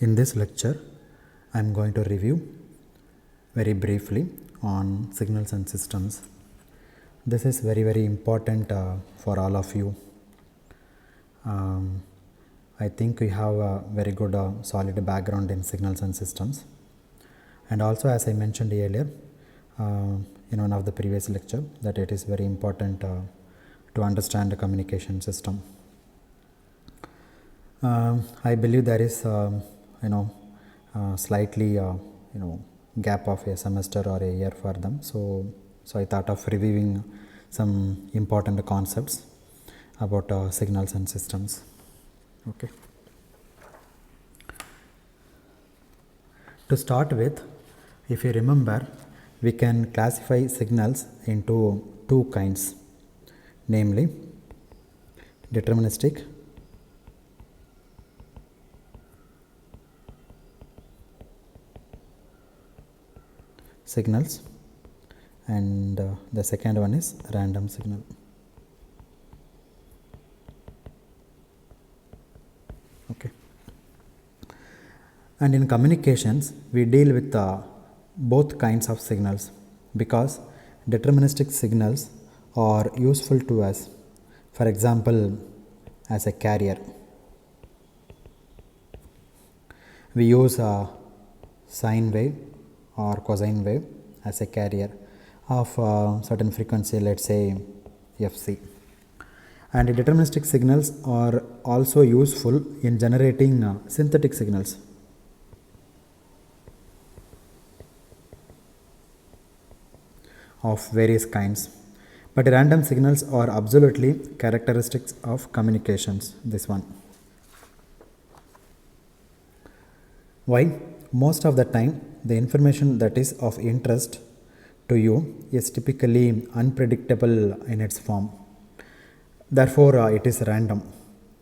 In this lecture, I am going to review very briefly on signals and systems. This is very important for all of you. I think we have a very good solid background in signals and systems, and also as I mentioned earlier in one of the previous lecture, that it is very important to understand the communication system. I believe there is slightly gap of a semester or a year for them, so I thought of reviewing some important concepts about signals and systems. Okay. To start with, if you remember, we can classify signals into two kinds, namely deterministic signals and the second one is random signal. Okay. And in communications we deal with both kinds of signals because deterministic signals are useful to us, for example as a carrier. We use a sine wave or cosine wave as a carrier of certain frequency, let's say fc. And deterministic signals are also useful in generating synthetic signals. Of various kinds, but random signals are absolutely characteristics of communications. This one. Why? Most of the time the information that is of interest to you is typically unpredictable in its form, therefore it is random.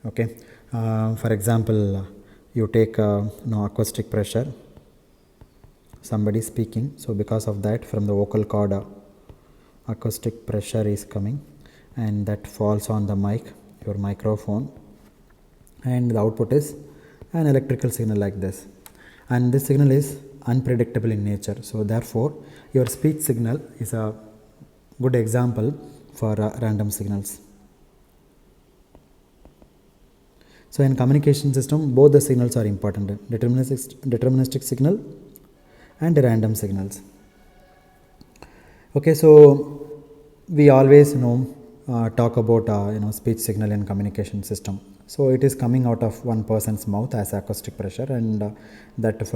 Okay. For example, you take acoustic pressure, somebody speaking, so because of that from the vocal cord acoustic pressure is coming and that falls on the mic, your microphone, and the output is an electrical signal like this, and this signal is unpredictable in nature, so therefore your speech signal is a good example for random signals. So in communication system both the signals are important, deterministic signal and random signals. Okay, so we always talk about speech signal in communication system. So it is coming out of one person's mouth as acoustic pressure, and that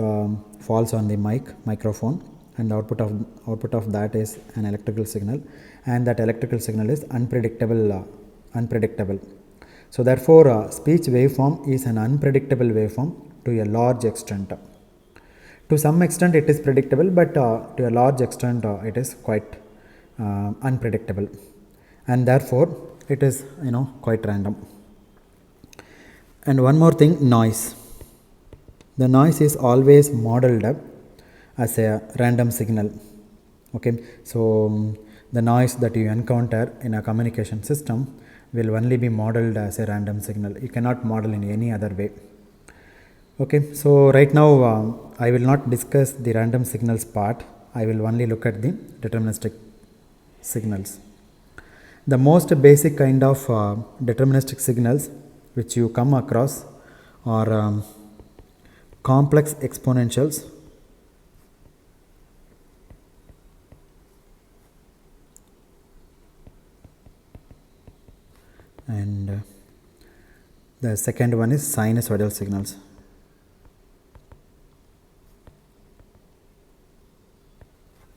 falls on the microphone, and the output of that is an electrical signal, and that electrical signal is unpredictable. So therefore speech waveform is an unpredictable waveform to a large extent. To some extent it is predictable, but to a large extent it is quite unpredictable, and therefore it is quite random. And one more thing, noise. The noise is always modeled up as a random signal. Okay, so the noise that you encounter in a communication system will only be modeled as a random signal. You cannot model in any other way. Okay, so right now I will not discuss the random signals part. I will only look at the deterministic signals. The most basic kind of deterministic signals which you come across are complex exponentials and the second one is sinusoidal signals.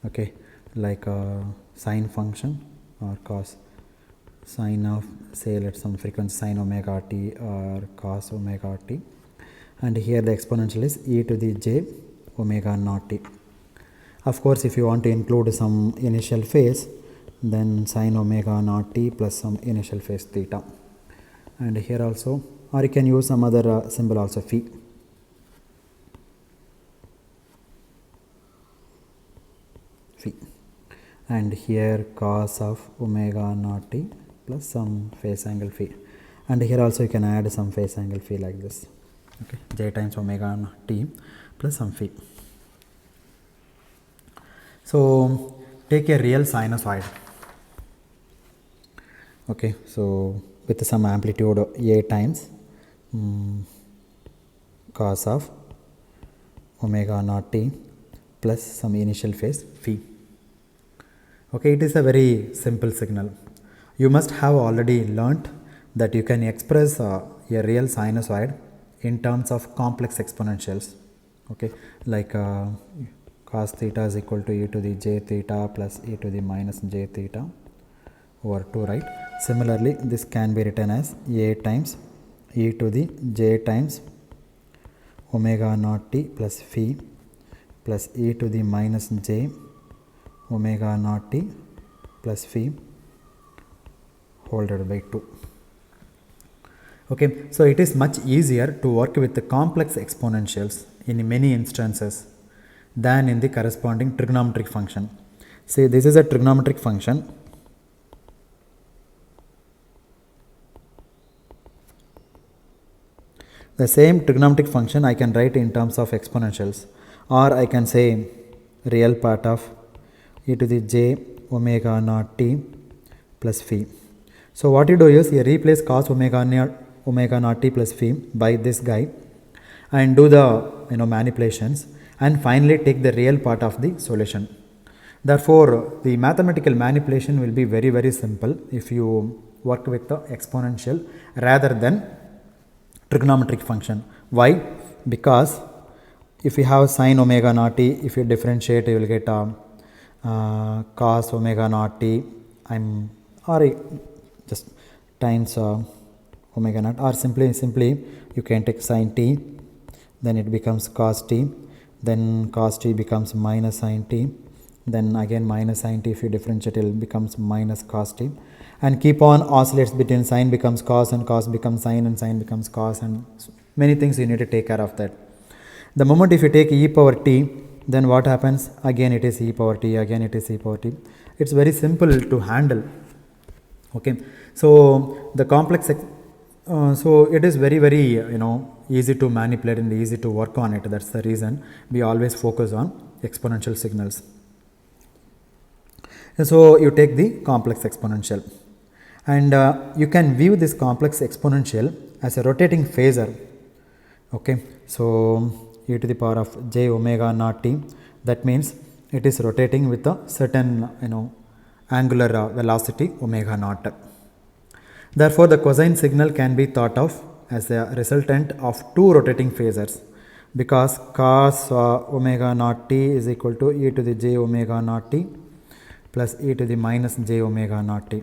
Okay, like sine function or cos sine of, say, let some frequency sine omega t or cos omega t, and here the exponential is e to the j omega naught t. Of course, if you want to include some initial phase, then sine omega naught t plus some initial phase theta, and here also, or you can use some other symbol also, phi. And here cos of omega naught t plus some phase angle phi, and here also you can add some phase angle phi like this. okay, j times omega naught t plus some phi. So take a real sinusoid, okay, so with some amplitude a times cos of omega naught t plus some initial phase phi. Okay, it is a very simple signal. You must have already learnt that you can express a real sinusoid in terms of complex exponentials. Okay, like cos theta is equal to e to the j theta plus e to the minus j theta over 2, right? Similarly, this can be written as a times e to the j times omega naught t plus phi plus e to the minus j omega naught t plus phi whole divided by 2. Okay, so it is much easier to work with the complex exponentials in many instances than in the corresponding trigonometric function. Say this is a trigonometric function. The same trigonometric function I can write in terms of exponentials, or I can say real part of e to the j omega naught t plus phi. So what you do is you replace cos omega naught t plus phi by this guy and do the manipulations, and finally take the real part of the solution. Therefore, the mathematical manipulation will be very simple if you work with the exponential rather than trigonometric function. Why? Because if you have sine omega naught t, if you differentiate, you will get cos omega naught t or just times omega naught, or simply you can take sine t, then it becomes cos t, then cos t becomes minus sine t, then again minus sine t, if you differentiate it becomes minus cos t, and keep on oscillates between sine becomes cos and cos becomes sine and sine becomes cos, and many things you need to take care of that. The moment if you take e power t, then what happens? Again it is e power t, again it is e power t. It's very simple to handle. Okay, so the complex so it is very easy to manipulate and easy to work on it. That's the reason we always focus on exponential signals. And so you take the complex exponential, and you can view this complex exponential as a rotating phasor. Okay, so e to the power of j omega naught t, that means it is rotating with a certain angular velocity omega naught. Therefore, the cosine signal can be thought of as a resultant of two rotating phasors, because cos omega naught t is equal to e to the j omega naught t plus e to the minus j omega naught t,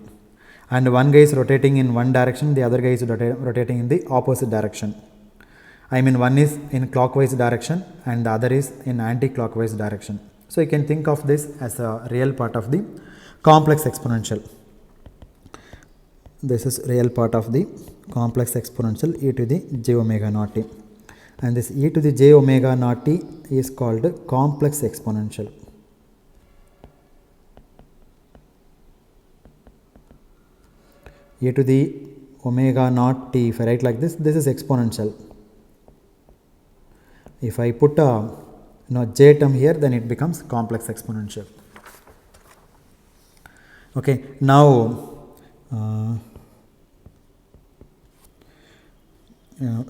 and one guy is rotating in one direction, the other guy is rotating in the opposite direction. I mean, one is in clockwise direction and the other is in anti-clockwise direction. So you can think of this as a real part of the complex exponential. This is real part of the complex exponential e to the j omega naught t, and this e to the j omega naught t is called complex exponential. E to the omega naught t, if I write like this is exponential. If I put a j term here, then it becomes complex exponential. Okay, now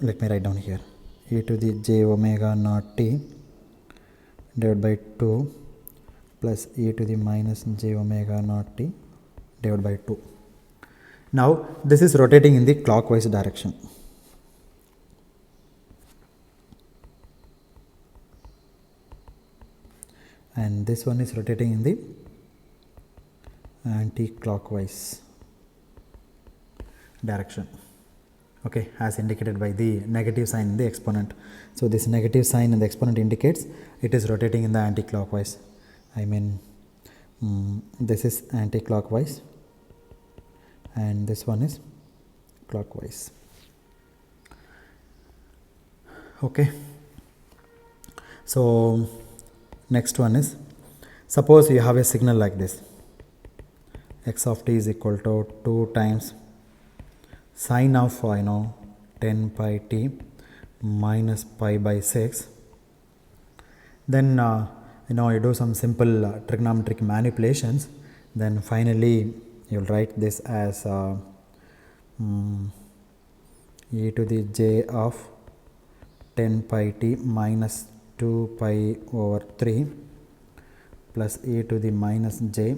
let me write down here e to the j omega naught t divided by 2 plus e to the minus j omega naught t divided by 2. Now this is rotating in the clockwise direction. And this one is rotating in the anti-clockwise direction. Okay, as indicated by the negative sign in the exponent. So this negative sign in the exponent indicates it is rotating in the anti-clockwise. I mean, this is anti-clockwise and this one is clockwise. Okay, so next one is, suppose you have a signal like this, x of t is equal to 2 times sine of 10 pi t minus pi by 6. Then you do some simple trigonometric manipulations, then finally you'll write this as e to the j of 10 pi t minus 2 pi over 3 plus e to the minus j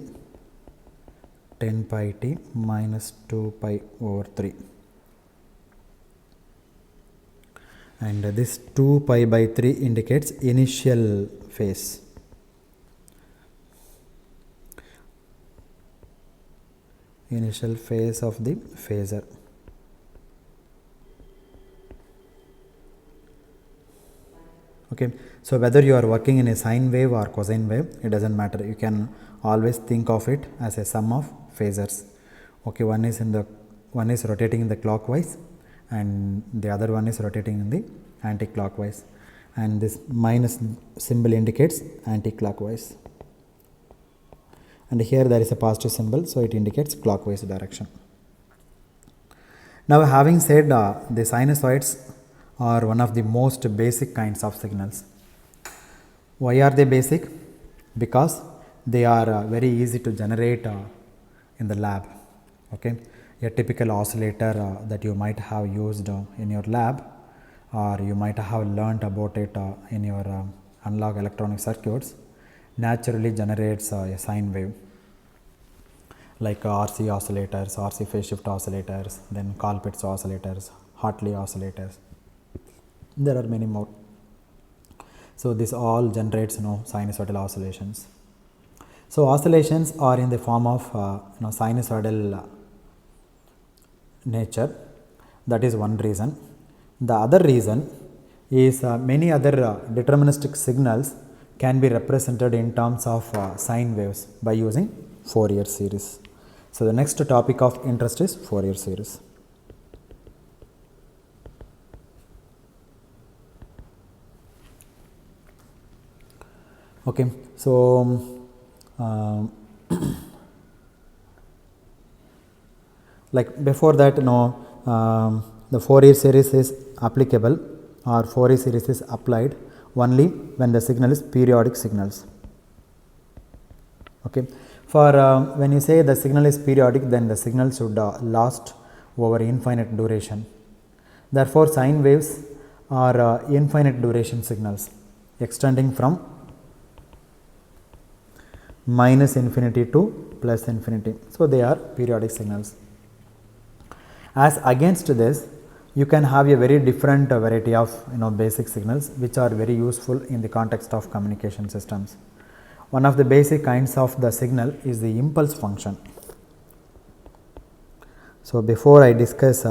10 pi t minus 2 pi over 3. And this 2 pi by 3 indicates initial phase. Initial phase of the phasor. Okay, so whether you are working in a sine wave or cosine wave, it doesn't matter. You can always think of it as a sum of phasors. Okay, one is rotating in the clockwise and the other one is rotating in the anti-clockwise, and this minus symbol indicates anti-clockwise, and here there is a positive symbol, so it indicates clockwise direction. Now, having said the sinusoids are one of the most basic kinds of signals. Why are they basic? Because they are very easy to generate in the lab. Okay, a typical oscillator that you might have used in your lab, or you might have learnt about it in your analog electronic circuits, naturally generates a sine wave, like RC oscillators, RC phase shift oscillators, then Colpitts oscillators, Hartley oscillators. There are many more. So this all generates sinusoidal oscillations. So oscillations are in the form of sinusoidal nature. That is one reason. The other reason is many other deterministic signals can be represented in terms of sine waves by using Fourier series. So the next topic of interest is Fourier series. Okay, so like before that, the Fourier series is applicable, or Fourier series is applied only when the signal is periodic signals. Okay, for when you say the signal is periodic, then the signal should last over infinite duration. Therefore, sine waves are infinite duration signals extending from minus infinity to plus infinity. So they are periodic signals. As against this, you can have a very different variety of basic signals which are very useful in the context of communication systems. One of the basic kinds of the signal is the impulse function. So before I discuss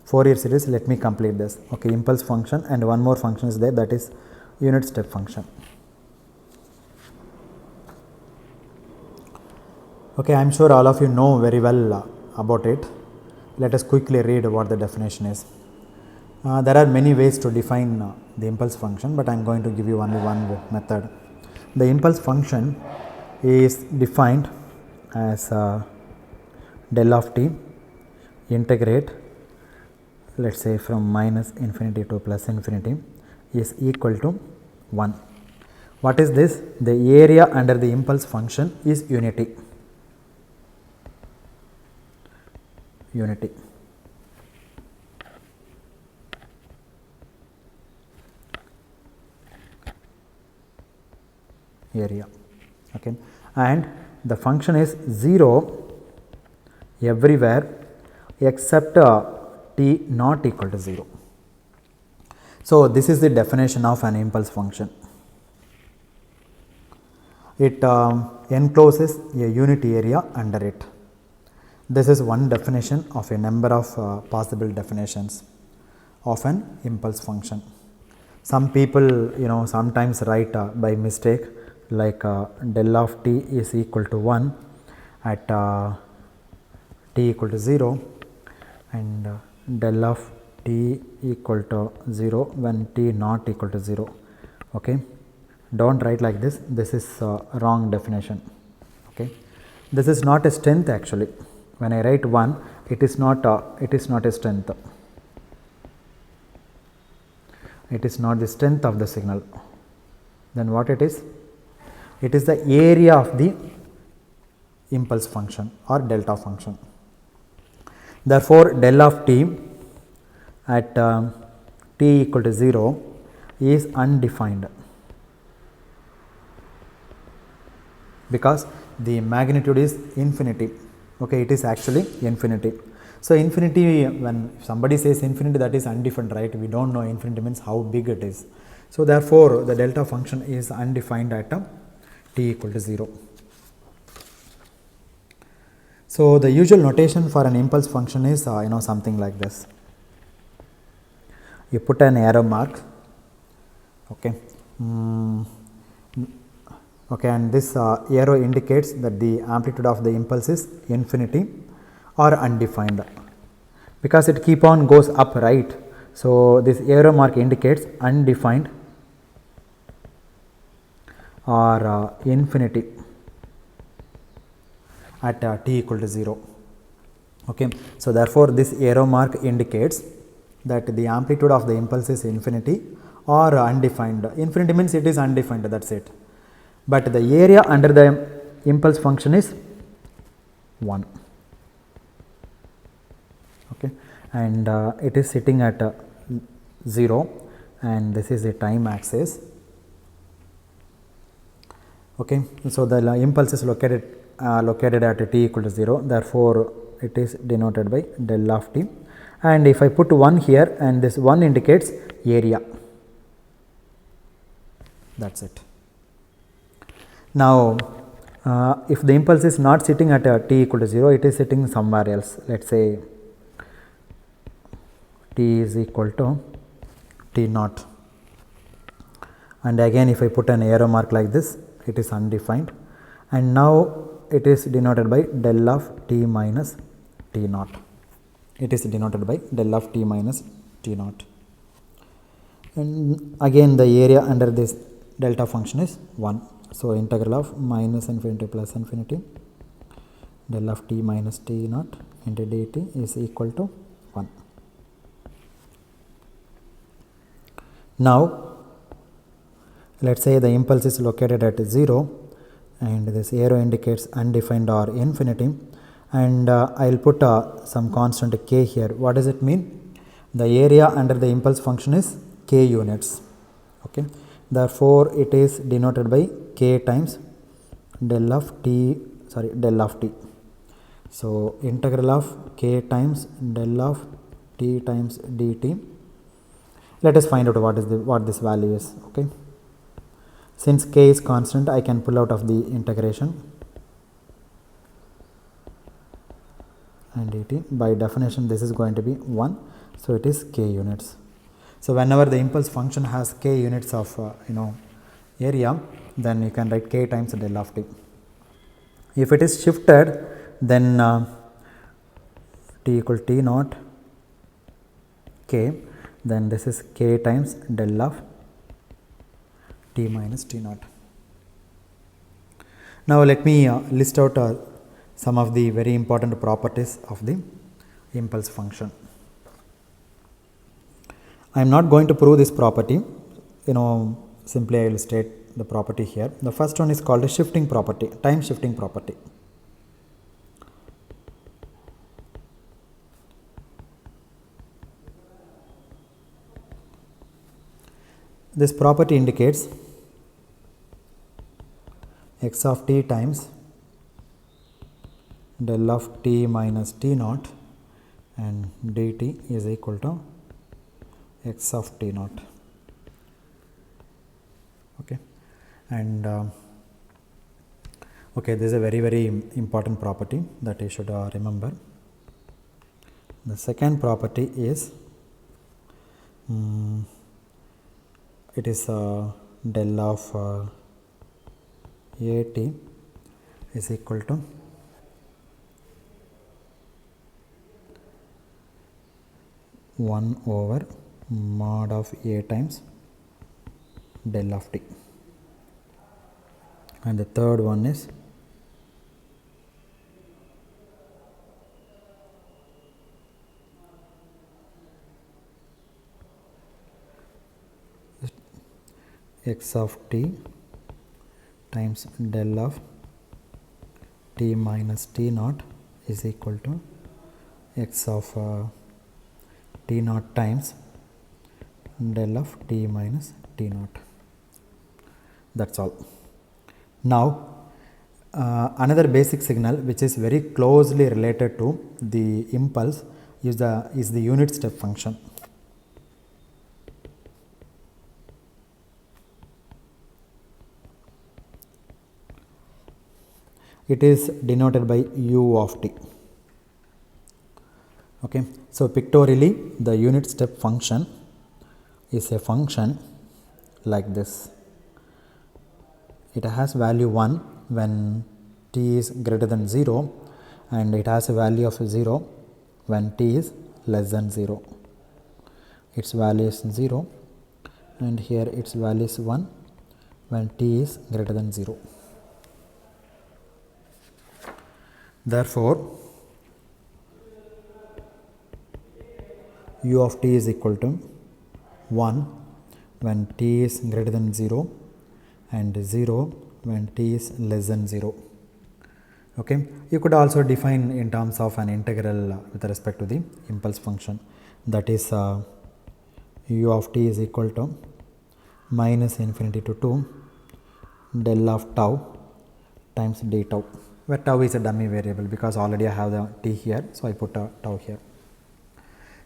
Fourier series, let me complete this. Okay, impulse function, and one more function is there, that is unit step function. Okay, I am sure all of you know very well about it. Let us quickly read what the definition is. There are many ways to define the impulse function, but I am going to give you only one method. The impulse function is defined as del of t integrate, let us say, from minus infinity to plus infinity is equal to 1. What is this? The area under the impulse function is unity. Area. Okay, and the function is 0 everywhere except t not equal to 0. So this is the definition of an impulse function. It encloses a unit area under it. This is one definition of a number of possible definitions of an impulse function. Some people sometimes write by mistake, like del of t is equal to 1 at t equal to 0, and del of t equal to 0 when t not equal to 0. Okay, don't write like this. This is wrong definition. Okay, this is not a strength actually. When I write 1, it is not a strength. It is not the strength of the signal. Then what it is? It is the area of the impulse function or delta function. Therefore, del of t at t equal to 0 is undefined, because the magnitude is infinity. Okay, it is actually infinity. So, infinity, when somebody says infinity, that is undefined, right? We don't know infinity means how big it is. So, therefore, the delta function is undefined at t equal to 0. So, the usual notation for an impulse function is something like this. You put an arrow mark, okay, okay, and this arrow indicates that the amplitude of the impulse is infinity or undefined, because it keep on goes up, right? So, this arrow mark indicates undefined or infinity at t equal to 0. Okay. So, therefore, this arrow mark indicates that the amplitude of the impulse is infinity or undefined. Infinity means it is undefined, that is it. But the area under the impulse function is 1. Okay. And it is sitting at 0, and this is the time axis. Okay. So, the impulse is located at t equal to 0, therefore, it is denoted by del of t, and if I put 1 here, and this 1 indicates area, that is it. Now, if the impulse is not sitting at t equal to 0, it is sitting somewhere else. Let us say t is equal to t naught, and again if I put an arrow mark like this, it is undefined, and now it is denoted by del of t minus t naught. It is denoted by del of t minus t naught, and again the area under this delta function is 1. So, integral of minus infinity plus infinity del of t minus t naught into dt is equal to 1. Now, let us say the impulse is located at 0, and this arrow indicates undefined or infinity, and I will put some constant k here. What does it mean? The area under the impulse function is k units. Okay. Therefore, it is denoted by k times del of t. So, integral of k times del of t times dt. Let us find out what this value is. Okay. Since k is constant, I can pull out of the integration, and dt, by definition this is going to be 1. So, it is k units. So, whenever the impulse function has k units of area, then you can write k times del of t. If it is shifted, then t equal t naught k, then this is k times del of t minus t naught. Now, let me list out some of the very important properties of the impulse function. I am not going to prove this property, simply I will state the property here. The first one is called a shifting property, time shifting property. This property indicates x of t times del of t minus t naught and dt is equal to x of t naught. Okay. And okay, this is a very important property that you should remember. The second property is it is del of at is equal to one over mod of a times del of t, and the third one is x of t times del of t minus t naught is equal to x of t naught times del of t minus t naught. That's all. Now another basic signal which is very closely related to the impulse is the unit step function. It is denoted by u of t. Okay, so pictorially the unit step function is a function like this. It has value 1 when t is greater than 0, and it has a value of 0 when t is less than 0. Its value is 0, and here its value is 1 when t is greater than 0. Therefore, u of t is equal to 1 when t is greater than 0 and 0 when t is less than 0. Okay, you could also define in terms of an integral with respect to the impulse function, that is u of t is equal to minus infinity to 2 del of tau times d tau, where tau is a dummy variable because already I have the t here, so I put a tau here.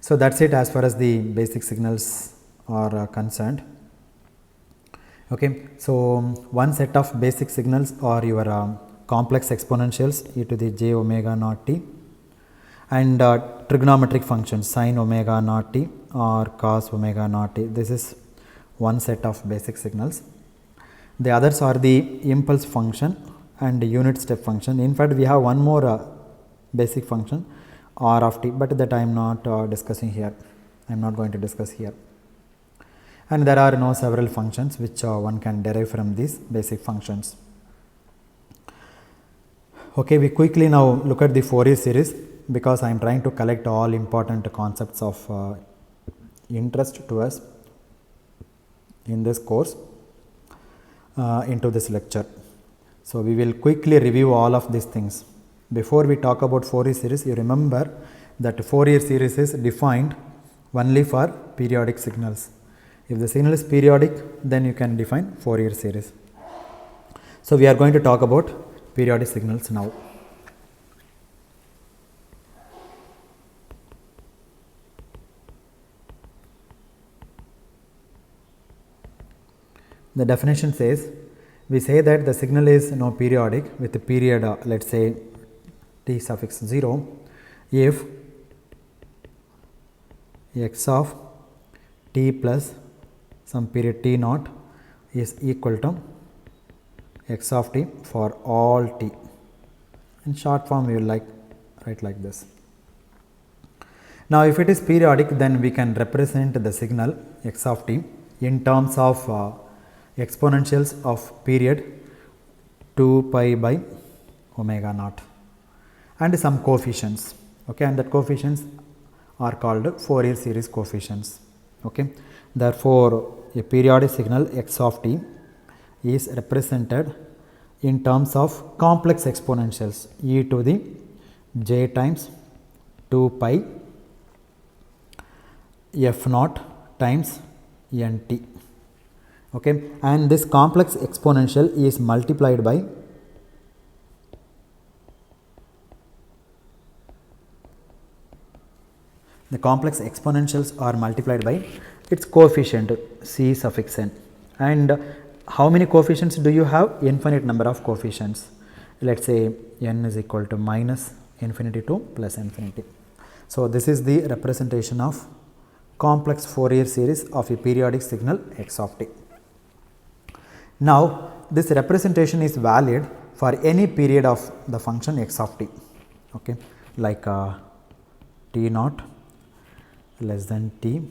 So that's it as far as the basic signals are concerned. Okay, so one set of basic signals are your complex exponentials e to the j omega naught t, and trigonometric functions sin omega naught t or cos omega naught t. This is one set of basic signals. The others are the impulse function and unit step function. In fact, we have one more basic function, r of t, but that I am not discussing here. I am not going to discuss here. And there are several functions which one can derive from these basic functions. Okay, we quickly now look at the Fourier series because I am trying to collect all important concepts of interest to us in this course into this lecture. So we will quickly review all of these things. Before we talk about Fourier series, you remember that Fourier series is defined only for periodic signals. If the signal is periodic, then you can define Fourier series. So we are going to talk about periodic signals now. The definition says, we say that the signal is periodic with a period let us say t suffix 0 if x of t plus some period t naught is equal to x of t for all t. In short form, we will write like this. Now, if it is periodic, then we can represent the signal x of t in terms of exponentials of period 2 pi by omega naught and some coefficients. Okay, and that coefficients are called Fourier series coefficients. Okay, therefore, a periodic signal x of t is represented in terms of complex exponentials e to the j times 2 pi f naught times n t. Okay, and this complex exponential is multiplied by the complex exponentials are multiplied by its coefficient c suffix n. And how many coefficients do you have? Infinite number of coefficients. Let us say n is equal to minus infinity to plus infinity. So this is the representation of complex Fourier series of a periodic signal x of t. Now this representation is valid for any period of the function x of t, okay, like t naught less than t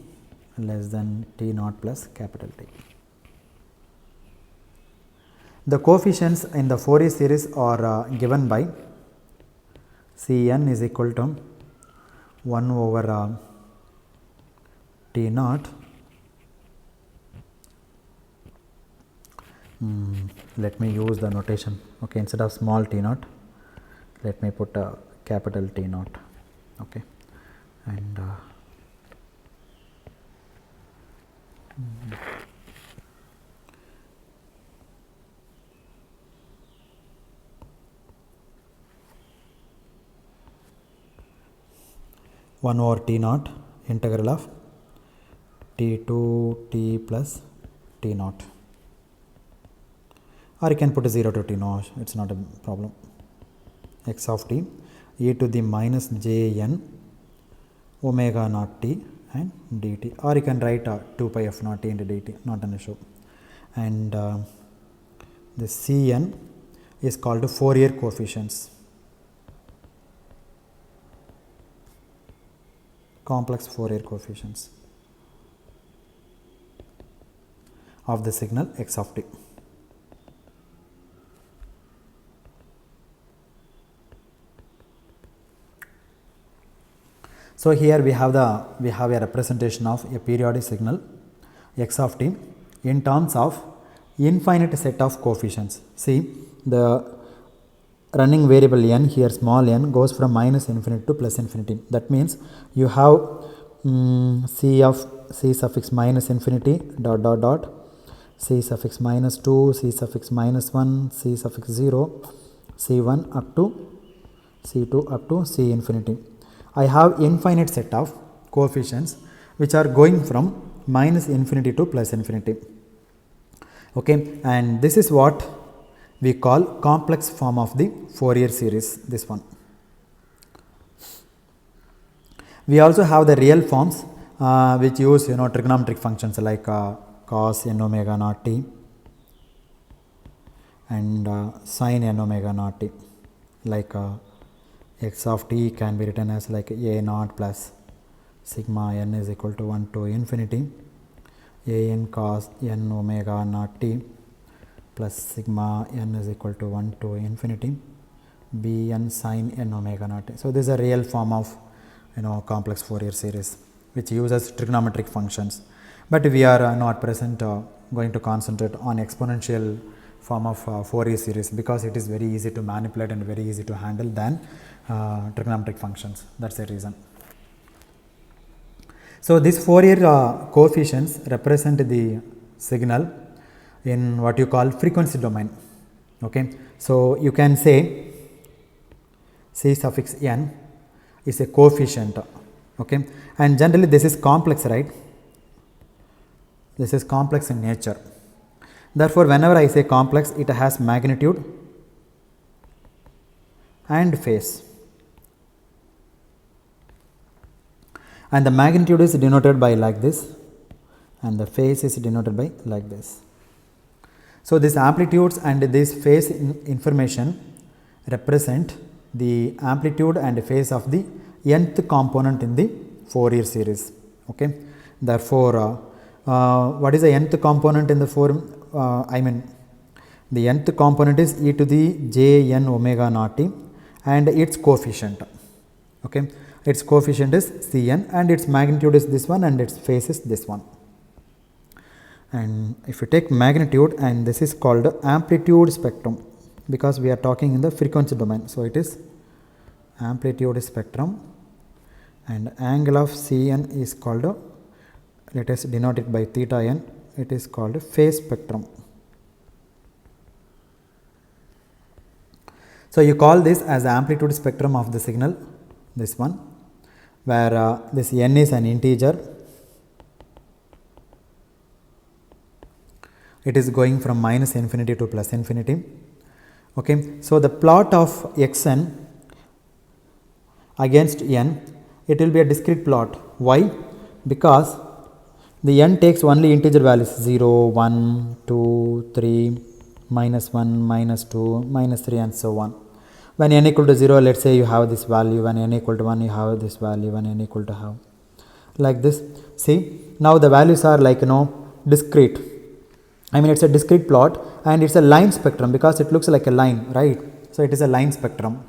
less than t naught plus capital T. The coefficients in the Fourier series are given by Cn is equal to 1 over t naught let me use the notation. Okay, instead of small t naught, let me put a capital T naught. Okay, and 1 over T naught integral of T to T plus T naught, or you can put a 0 to T naught, it's not a problem. X of t e to the minus j n omega naught t and dt, or you can write 2 pi f naught t into dt, not an issue. And the Cn is called Fourier coefficients, complex Fourier coefficients of the signal x of t. So here we have a representation of a periodic signal x of t in terms of infinite set of coefficients. See, the running variable n here, small n, goes from minus infinity to plus infinity. That means you have c suffix minus infinity dot dot dot, c suffix minus 2, c suffix minus 1, c suffix 0, c1 up to c2 up to c infinity. I have infinite set of coefficients which are going from minus infinity to plus infinity. Okay, and this is what we call complex form of the Fourier series, this one. We also have the real forms which use trigonometric functions like cos n omega naught t and sin n omega naught t, like x of t can be written as like a naught plus sigma n is equal to 1 to infinity a n cos n omega naught t plus sigma n is equal to 1 to infinity b n sin n omega naught t. So this is a real form of complex Fourier series which uses trigonometric functions, but we are not present going to concentrate on exponential form of Fourier series because it is very easy to manipulate and very easy to handle than trigonometric functions. That's the reason. So these Fourier coefficients represent the signal in what you call frequency domain. Okay, so you can say c suffix n is a coefficient. Okay, and generally this is complex, right? This is complex in nature. Therefore, whenever I say complex, it has magnitude and phase, and the magnitude is denoted by like this and the phase is denoted by like this. So these amplitudes and this phase information represent the amplitude and phase of the nth component in the Fourier series. Okay, therefore what is the nth component in the the nth component is e to the j n omega naught t and its coefficient. Okay, its coefficient is Cn and its magnitude is this one and its phase is this one. And if you take magnitude, and this is called amplitude spectrum because we are talking in the frequency domain. So it is amplitude spectrum, and angle of Cn is called, let us denote it by theta n, it is called phase spectrum. So you call this as amplitude spectrum of the signal, this one, where this n is an integer. It is going from minus infinity to plus infinity. Okay, so the plot of xn against n, it will be a discrete plot. Why? Because the n takes only integer values 0, 1, 2, 3, minus 1, minus 2, minus 3 and so on. When n equal to 0, let us say you have this value, when n equal to 1 you have this value, when n equal to have like this. See, now the values are like discrete. I mean, it's a discrete plot and it's a line spectrum because it looks like a line, right? So it is a line spectrum.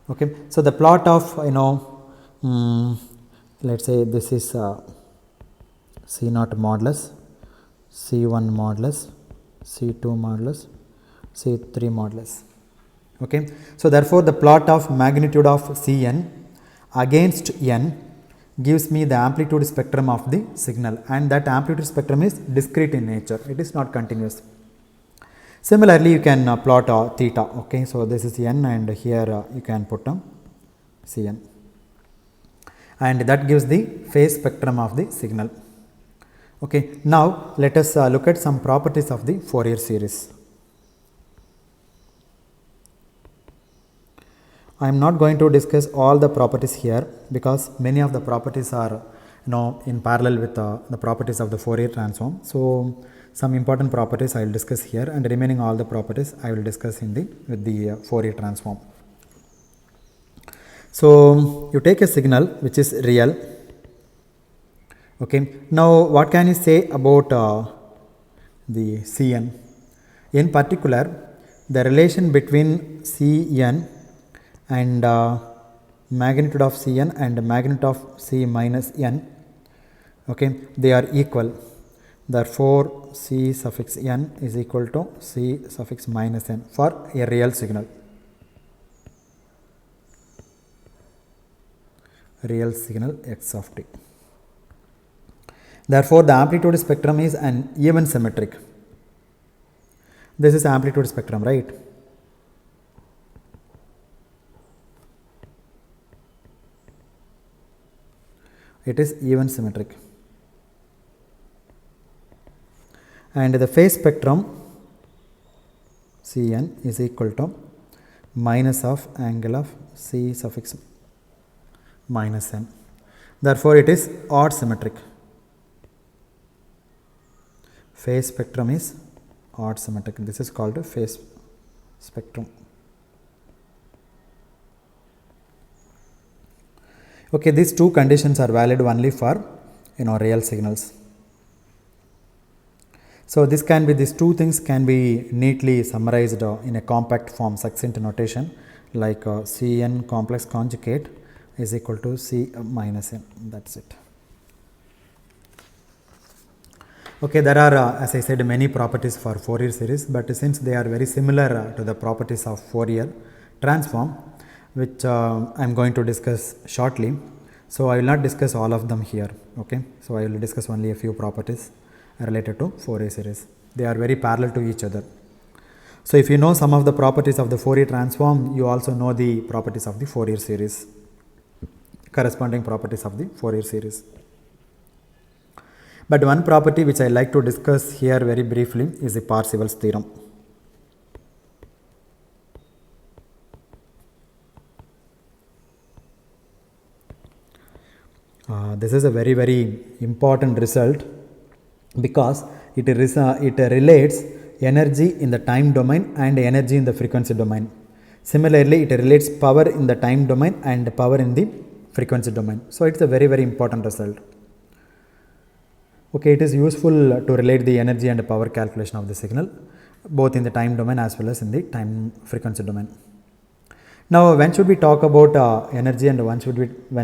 Okay, so the plot of let's say this is C naught modulus, C1 modulus, C2 modulus, C3 modulus. Okay, so therefore the plot of magnitude of Cn against n gives me the amplitude spectrum of the signal, and that amplitude spectrum is discrete in nature, it is not continuous. Similarly, you can plot theta. Okay, so this is n, and here you can put Cn, and that gives the phase spectrum of the signal. Okay, now let us look at some properties of the Fourier series. I am not going to discuss all the properties here because many of the properties are in parallel with the properties of the Fourier transform. So some important properties I will discuss here, and remaining all the properties I will discuss with the Fourier transform. So you take a signal which is real. Okay, now what can you say about the Cn? In particular, the relation between Cn and magnitude of Cn and magnitude of C minus n, okay, they are equal. Therefore C suffix n is equal to C suffix minus n for a real signal. Real signal x of t. Therefore the amplitude spectrum is an even symmetric. This is amplitude spectrum, right? It is even symmetric, and the phase spectrum Cn is equal to minus of angle of C suffix minus n. Therefore it is odd symmetric. Phase spectrum is odd symmetric. This is called a phase spectrum. Okay, these two conditions are valid only for real signals. So these two things can be neatly summarized in a compact form, succinct notation, like Cn complex conjugate is equal to C minus n. That's it. Okay, there are as I said many properties for Fourier series, but since they are very similar to the properties of Fourier transform, which I am going to discuss shortly, so I will not discuss all of them here. Okay, so I will discuss only a few properties related to Fourier series. They are very parallel to each other. So if you know some of the properties of the Fourier transform, you also know the properties of the Fourier series, corresponding properties of the Fourier series. But one property which I like to discuss here very briefly is the Parseval's theorem. This is a very, very important result because it relates energy in the time domain and energy in the frequency domain. Similarly, it relates power in the time domain and power in the frequency domain. So it's a very, very important result. Okay, it is useful to relate the energy and power calculation of the signal both in the time domain as well as in the time frequency domain. Now, when should we talk about energy and when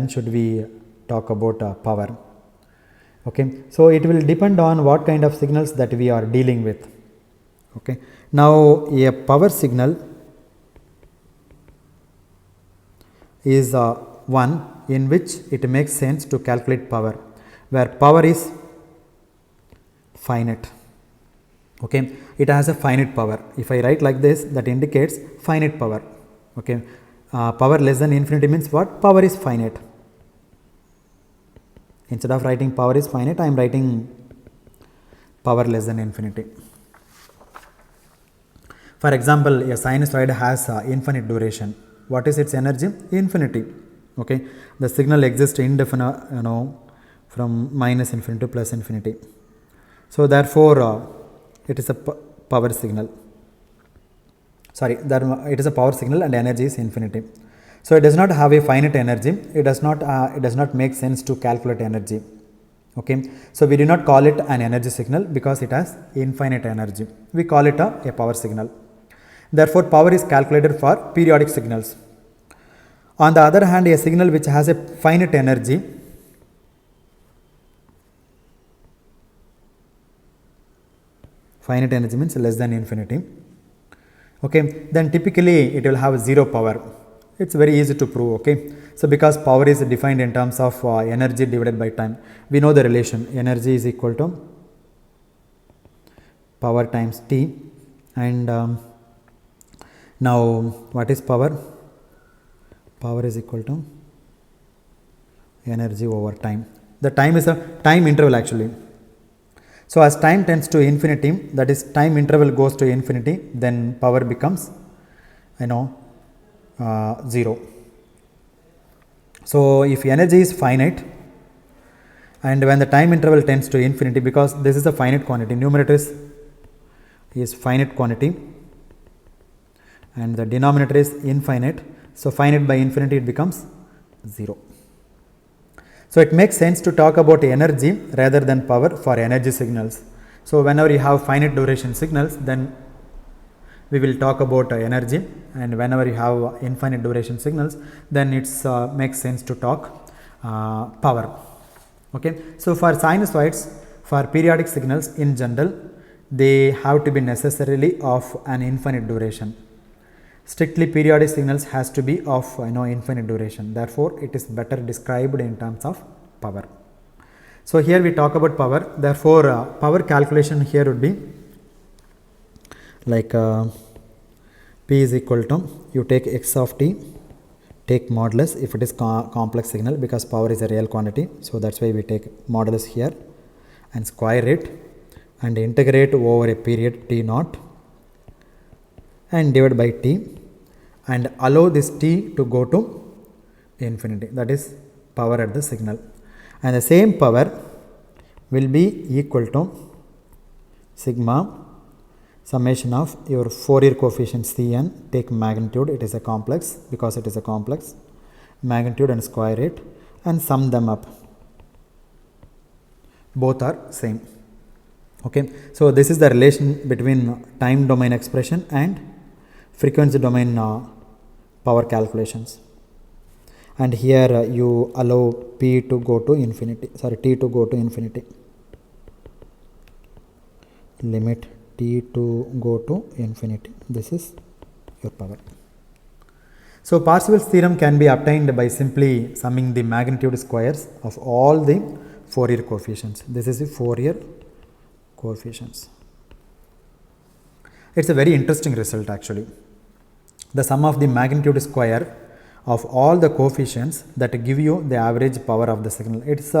should we talk about power? Okay, so it will depend on what kind of signals that we are dealing with. Okay, now a power signal is one in which it makes sense to calculate power, where power is finite. Okay, it has a finite power. If I write like this, that indicates finite power. Okay, power less than infinity means what? Power is finite. Instead of writing power is finite, I am writing power less than infinity. For example, a sinusoid has infinite duration. What is its energy? Infinity. Okay, the signal exists indefinite, from minus infinity to plus infinity. So therefore, it is a power signal. It is a power signal and energy is infinity. So it does not have a finite energy. It does not make sense to calculate energy. Okay, so we do not call it an energy signal because it has infinite energy. We call it a power signal. Therefore, power is calculated for periodic signals. On the other hand, a signal which has a finite energy Finite energy means less than infinity. Okay, then typically it will have zero power. It's very easy to prove. Okay, so because power is defined in terms of energy divided by time, we know the relation energy is equal to power times T. And now what is power? Power is equal to energy over time. The time is a time interval actually. So as time tends to infinity, that is time interval goes to infinity, then power becomes 0. So if energy is finite, and when the time interval tends to infinity, because this is a finite quantity, numerator is finite quantity and the denominator is infinite, so finite by infinity it becomes 0. So it makes sense to talk about energy rather than power for energy signals. So whenever you have finite duration signals, then we will talk about energy, and whenever you have infinite duration signals, then it makes sense to talk power. Okay. So for sinusoids, for periodic signals in general, they have to be necessarily of an infinite duration. Strictly periodic signals has to be of infinite duration. Therefore, it is better described in terms of power. So here we talk about power. Therefore, power calculation here would be like P is equal to, you take x of t, take modulus if it is complex signal, because power is a real quantity. So that's why we take modulus here and square it and integrate over a period t naught and divide by t and allow this t to go to infinity. That is power at the signal, and the same power will be equal to sigma summation of your Fourier coefficient Cn, take magnitude, it is a complex, because it is a complex, magnitude and square it and sum them up. Both are same. Okay. So this is the relation between time domain expression and frequency domain power calculations. And here you allow P to go to infinity, T to go to infinity. Limit T to go to infinity. This is your power. So Parseval's theorem can be obtained by simply summing the magnitude squares of all the Fourier coefficients. This is the Fourier coefficients. It's a very interesting result actually. The sum of the magnitude square of all the coefficients that give you the average power of the signal. It's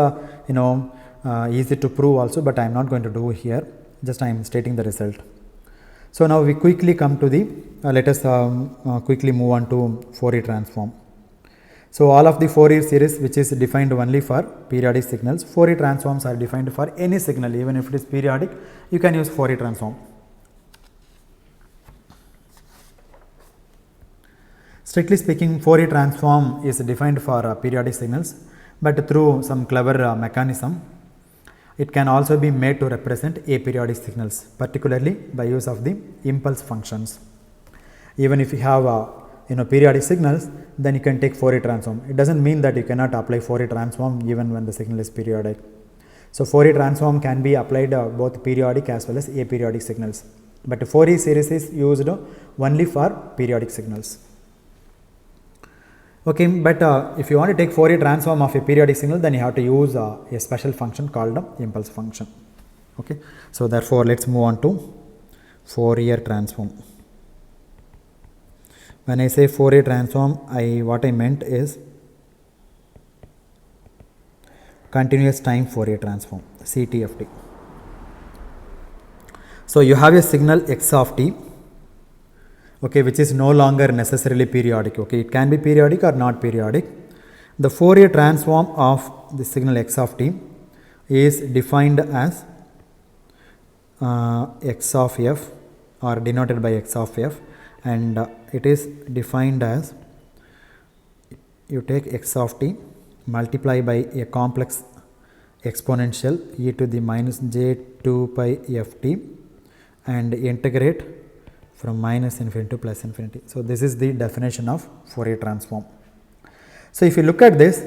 easy to prove also, but I am not going to do here. Just I am stating the result. So now we quickly come to the, let us quickly move on to Fourier transform. So all of the Fourier series which is defined only for periodic signals, Fourier transforms are defined for any signal, even if it is periodic, you can use Fourier transform. Strictly speaking, Fourier transform is defined for periodic signals, but through some clever mechanism, it can also be made to represent aperiodic signals, particularly by use of the impulse functions. Even if you have periodic signals, then you can take Fourier transform. It doesn't mean that you cannot apply Fourier transform even when the signal is periodic. So Fourier transform can be applied both periodic as well as aperiodic signals, but Fourier series is used only for periodic signals. Okay, but if you want to take Fourier transform of a periodic signal, then you have to use a special function called impulse function. Okay, so therefore let's move on to Fourier transform. When I say Fourier transform, what I meant is continuous time Fourier transform, CTFT. So you have a signal x of t, okay, which is no longer necessarily periodic. Okay, it can be periodic or not periodic. The Fourier transform of the signal x of t is defined as x of f, or denoted by x of f, and it is defined as, you take x of t, multiply by a complex exponential e to the minus j2 pi ft and integrate from minus infinity to plus infinity. So this is the definition of Fourier transform. So if you look at this,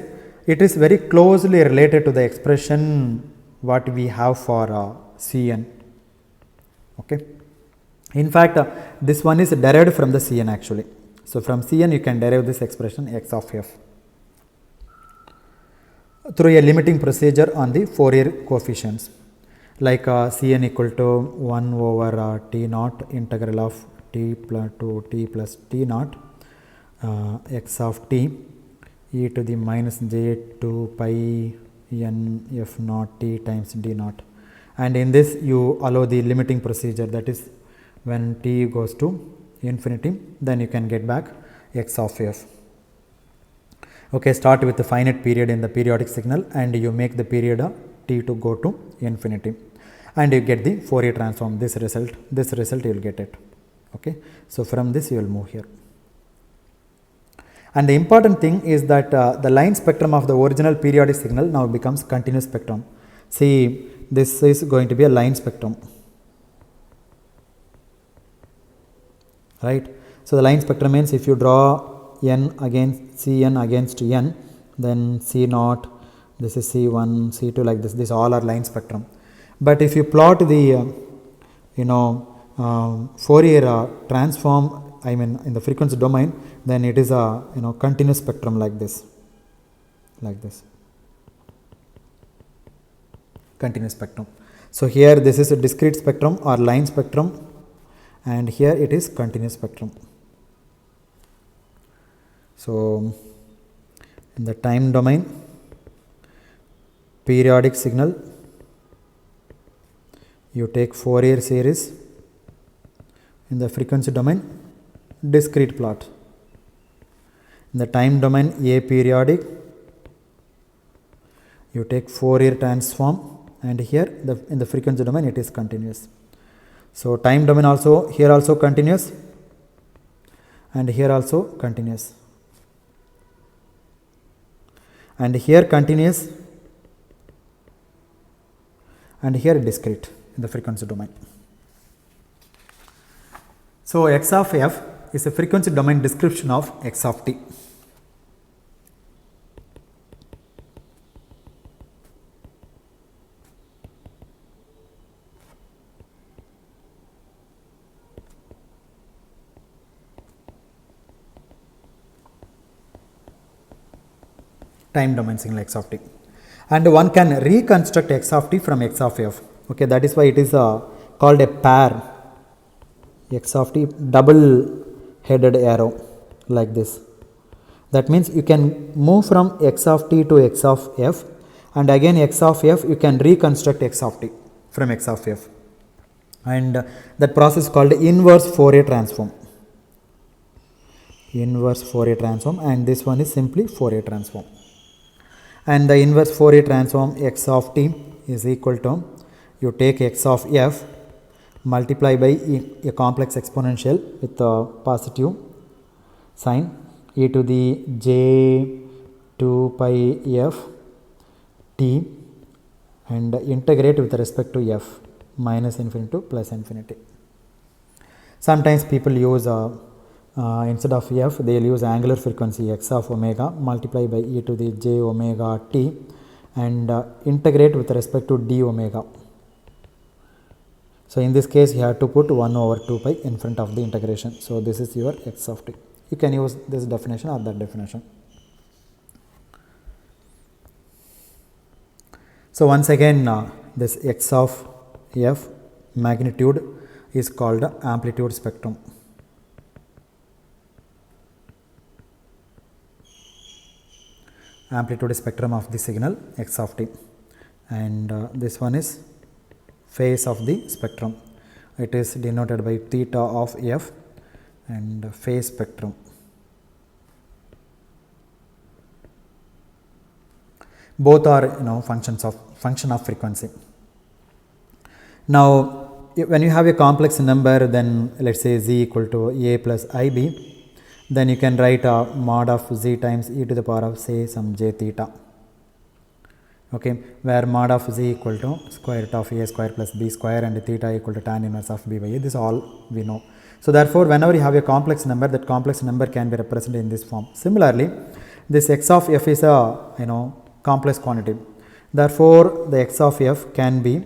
it is very closely related to the expression what we have for Cn. Okay. In fact, this one is derived from the Cn actually. So from Cn you can derive this expression x of f through a limiting procedure on the Fourier coefficients, like Cn equal to 1 over t naught integral of t plus to t plus t naught x of t e to the minus j 2 pi n f naught t times d naught, and in this you allow the limiting procedure, that is when t goes to infinity, then you can get back x of f. Okay, start with the finite period in the periodic signal and you make the period t to go to infinity and you get the Fourier transform, this result you will get it. Okay, so from this you will move here. And the important thing is that the line spectrum of the original periodic signal now becomes continuous spectrum. See, this is going to be a line spectrum, right? So the line spectrum means if you draw n against Cn against n, then C naught, this is C1, C2, like this all are line spectrum. But if you plot the Fourier transform, I mean in the frequency domain, then it is a continuous spectrum like this, continuous spectrum. So here this is a discrete spectrum or line spectrum, and here it is continuous spectrum. So in the time domain, periodic signal, you take Fourier series. In the frequency domain, discrete plot. In the time domain, aperiodic, you take Fourier transform, and here in the frequency domain it is continuous. So time domain also, here also continuous and here also continuous, and here continuous and here discrete in the frequency domain. So x of f is a frequency domain description of x of t. Time domain signal x of t, and one can reconstruct x of t from x of f. Okay, that is why it is called a pair, x of t double headed arrow like this. That means you can move from x of t to x of f, and again x of f you can reconstruct x of t from x of f, and that process is called inverse Fourier transform. Inverse Fourier transform, and this one is simply Fourier transform. And the inverse Fourier transform x of t is equal to, you take x of f, multiply by a complex exponential with a positive sign, e to the j 2 pi f t, and integrate with respect to f, minus infinity to plus infinity. Sometimes people use instead of f, they will use angular frequency x of omega, multiply by e to the j omega t, and integrate with respect to d omega. So in this case you have to put 1 over 2 pi in front of the integration. So this is your x of t. You can use this definition or that definition. So once again this x of f magnitude is called amplitude spectrum. Amplitude spectrum of the signal x of t, and this one is phase of the spectrum. It is denoted by theta of f, and phase spectrum. Both are function of frequency. Now when you have a complex number, then let us say z equal to a plus ib, then you can write a mod of z times e to the power of say some j theta, okay, where mod of z equal to square root of a square plus b square and theta equal to tan inverse of b by a. This all we know. So therefore whenever you have a complex number, that complex number can be represented in this form. Similarly, this x of f is a complex quantity. Therefore the x of f can be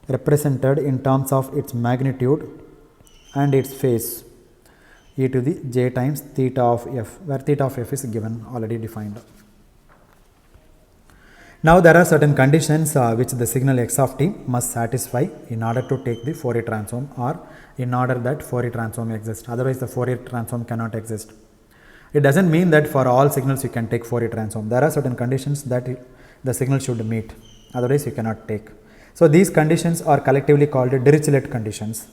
represented in terms of its magnitude and its phase e to the j times theta of f, where theta of f is given, already defined. Now there are certain conditions which the signal x of t must satisfy in order to take the Fourier transform, or in order that Fourier transform exists. Otherwise the Fourier transform cannot exist. It doesn't mean that for all signals you can take Fourier transform. There are certain conditions that the signal should meet, otherwise you cannot take. So these conditions are collectively called Dirichlet conditions.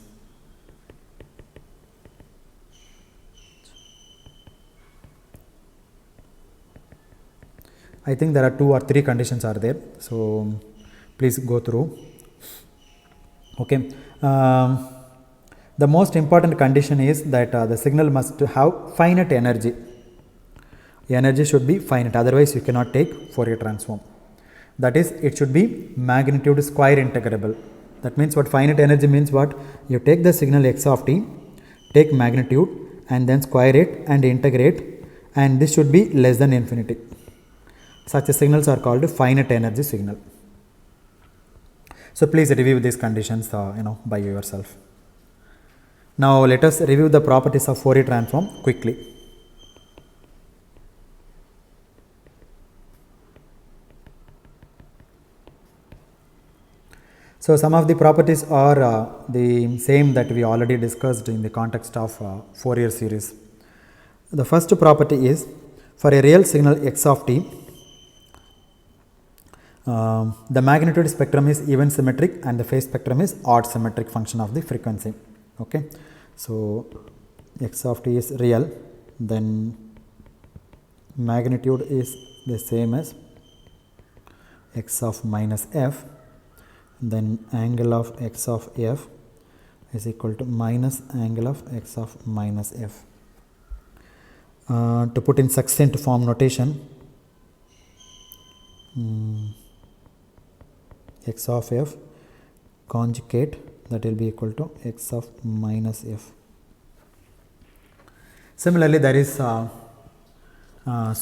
I think there are 2 or 3 conditions are there, so please go through. Okay, the most important condition is that the signal must have finite energy. Energy should be finite, otherwise you cannot take Fourier transform. That is, it should be magnitude square integrable. That means what? Finite energy means what? You take the signal x of t, take magnitude and then square it and integrate, and this should be less than infinity. Such signals are called finite energy signal. So please review these conditions by yourself. Now let us review the properties of Fourier transform quickly. So some of the properties are the same that we already discussed in the context of Fourier series. The first property is, for a real signal x of t, the magnitude spectrum is even symmetric and the phase spectrum is odd symmetric function of the frequency. Okay, so x of t is real, then magnitude is the same as x of minus f, then angle of x of f is equal to minus angle of x of minus f. To put in succinct form notation, x of f conjugate, that will be equal to x of minus f. Similarly, there is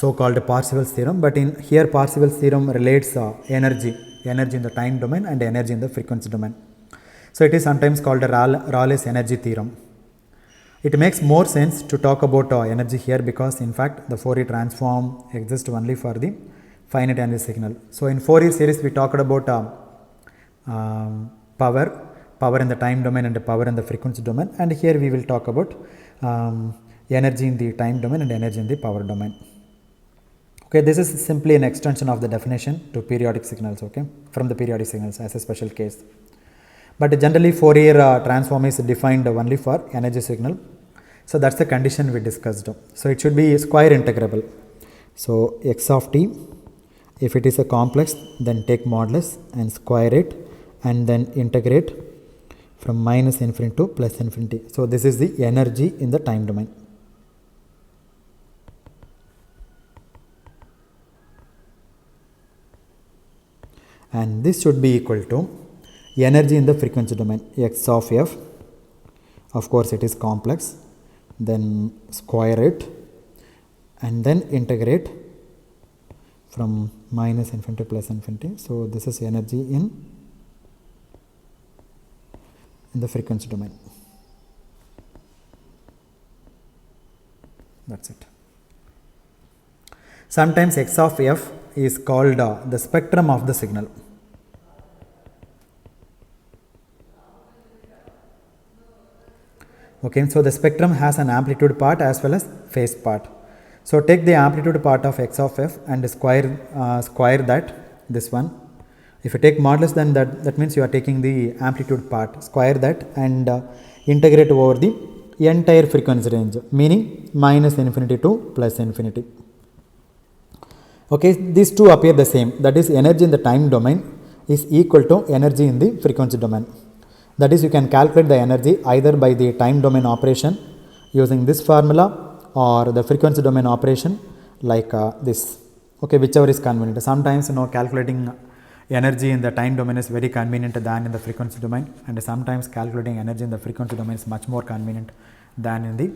so-called Parseval's theorem, but in here Parseval's theorem relates energy in the time domain and energy in the frequency domain. So it is sometimes called Raleigh's energy theorem. It makes more sense to talk about energy here, because in fact the Fourier transform exists only for the finite energy signal. So in Fourier series we talked about power in the time domain and power in the frequency domain, and here we will talk about energy in the time domain and energy in the power domain. Okay, this is simply an extension of the definition to periodic signals, okay, from the periodic signals as a special case. But generally Fourier transform is defined only for energy signal. So that's the condition we discussed. So it should be square integrable. So x of t, if it is a complex, then take modulus and square it and then integrate from minus infinity to plus infinity. So this is the energy in the time domain. And this should be equal to energy in the frequency domain, x of f, of course it is complex, then square it and then integrate from minus infinity to plus infinity. So this is energy in the frequency domain. That's it. Sometimes x of f is called the spectrum of the signal. Okay, so the spectrum has an amplitude part as well as phase part. So take the amplitude part of x of f and square that, this one. If you take modulus, then that means you are taking the amplitude part, square that and integrate over the entire frequency range, meaning minus infinity to plus infinity. Okay, these two appear the same, that is energy in the time domain is equal to energy in the frequency domain. That is, you can calculate the energy either by the time domain operation using this formula or the frequency domain operation like this. Okay, whichever is convenient. Sometimes calculating energy in the time domain is very convenient than in the frequency domain, and sometimes calculating energy in the frequency domain is much more convenient than in the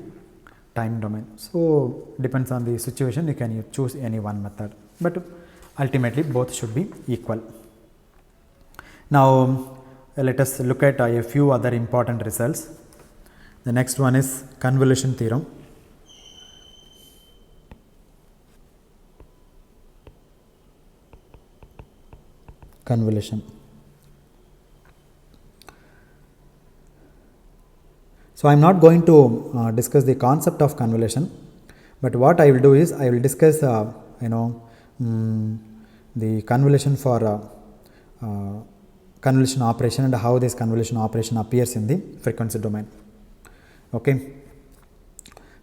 time domain. So depends on the situation, you can choose any one method, but ultimately both should be equal. Now let us look at a few other important results. The next one is convolution theorem. Convolution. So I am not going to discuss the concept of convolution, but what I will do is I will discuss the convolution for convolution operation and how this convolution operation appears in the frequency domain. Okay.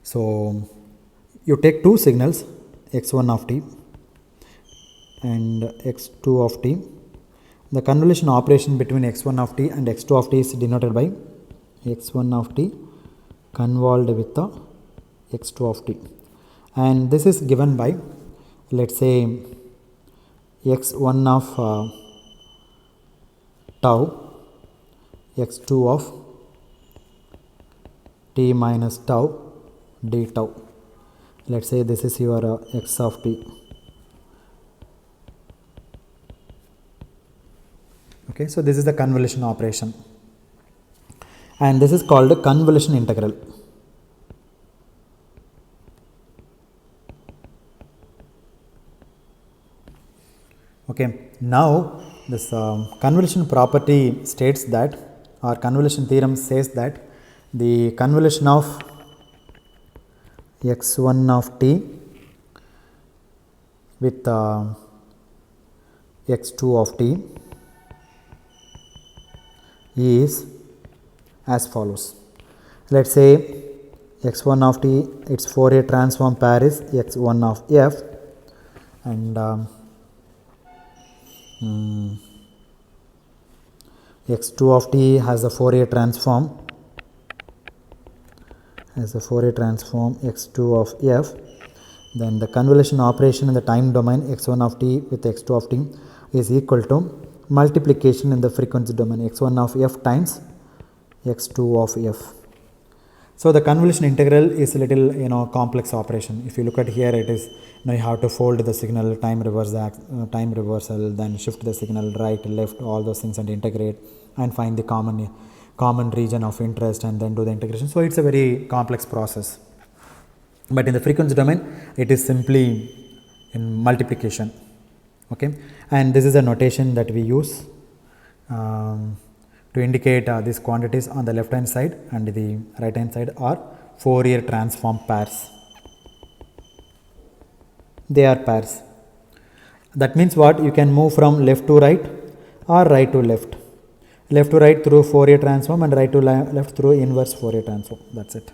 So you take two signals, x1 of t and x2 of t. The convolution operation between x1 of t and x2 of t is denoted by x1 of t convolved with the x2 of t, and this is given by, let us say, x1 of tau, x2 of t minus tau d tau. Let us say this is your x of t. Okay, so this is the convolution operation, and this is called a convolution integral. Okay, now this convolution property states that, or convolution theorem says that, the convolution of x1 of t with x2 of t is as follows. Let us say x1 of t, its Fourier transform pair is x1 of f, and x2 of t has a Fourier transform x2 of f. Then the convolution operation in the time domain x1 of t with x2 of t is equal to multiplication in the frequency domain x1 of f times x2 of f. So the convolution integral is a little complex operation. If you look at here, it is you have to fold the signal, time reversal, then shift the signal right, left, all those things, and integrate and find the common region of interest and then do the integration. So it's a very complex process. But in the frequency domain, it is simply in multiplication. Okay, and this is a notation that we use to indicate these quantities on the left hand side and the right hand side are Fourier transform pairs. They are pairs. That means what? You can move from left to right or right to left. Left to right through Fourier transform and right to left through inverse Fourier transform. That's it.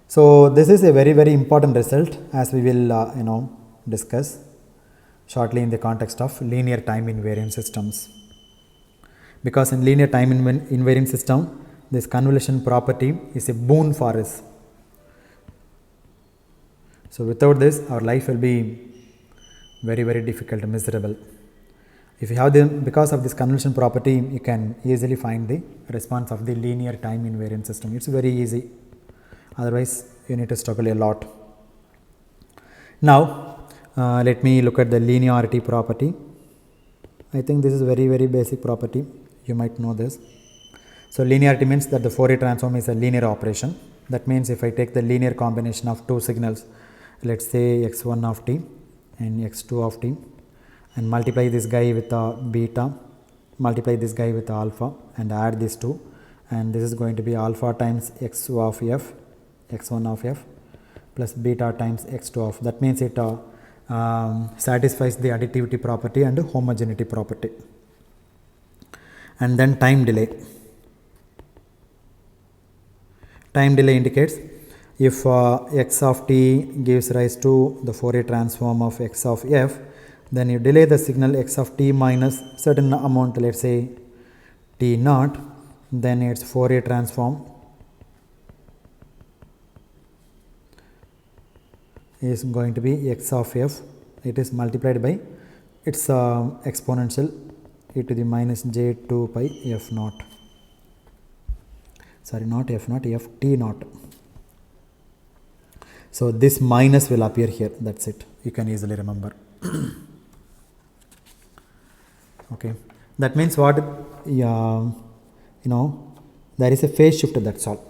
So this is a very important result, as we will discuss shortly in the context of linear time invariant systems. Because in linear time invariant system, this convolution property is a boon for us. So without this, our life will be very difficult and miserable. If you have because of this convolution property, you can easily find the response of the linear time invariant system. It's very easy. Otherwise, you need to struggle a lot. Now, let me look at the linearity property. I think this is very basic property. You might know this. So linearity means that the Fourier transform is a linear operation. That means if I take the linear combination of two signals, let's say x1 of t and x2 of t, and multiply this guy with beta, multiply this guy with alpha, and add these two, and this is going to be alpha times x2 of f, x1 of f, plus beta times x2 of. That means it satisfies the additivity property and homogeneity property. And then time delay. Time delay indicates if x of t gives rise to the Fourier transform of x of f, then you delay the signal x of t minus certain amount, let's say t naught, then its Fourier transform is going to be x of f. It is multiplied by its exponential e to the minus j2 pi f naught. Sorry, not f naught, f t naught. So this minus will appear here. That's it. You can easily remember. Okay. That means what? There is a phase shift, that's all.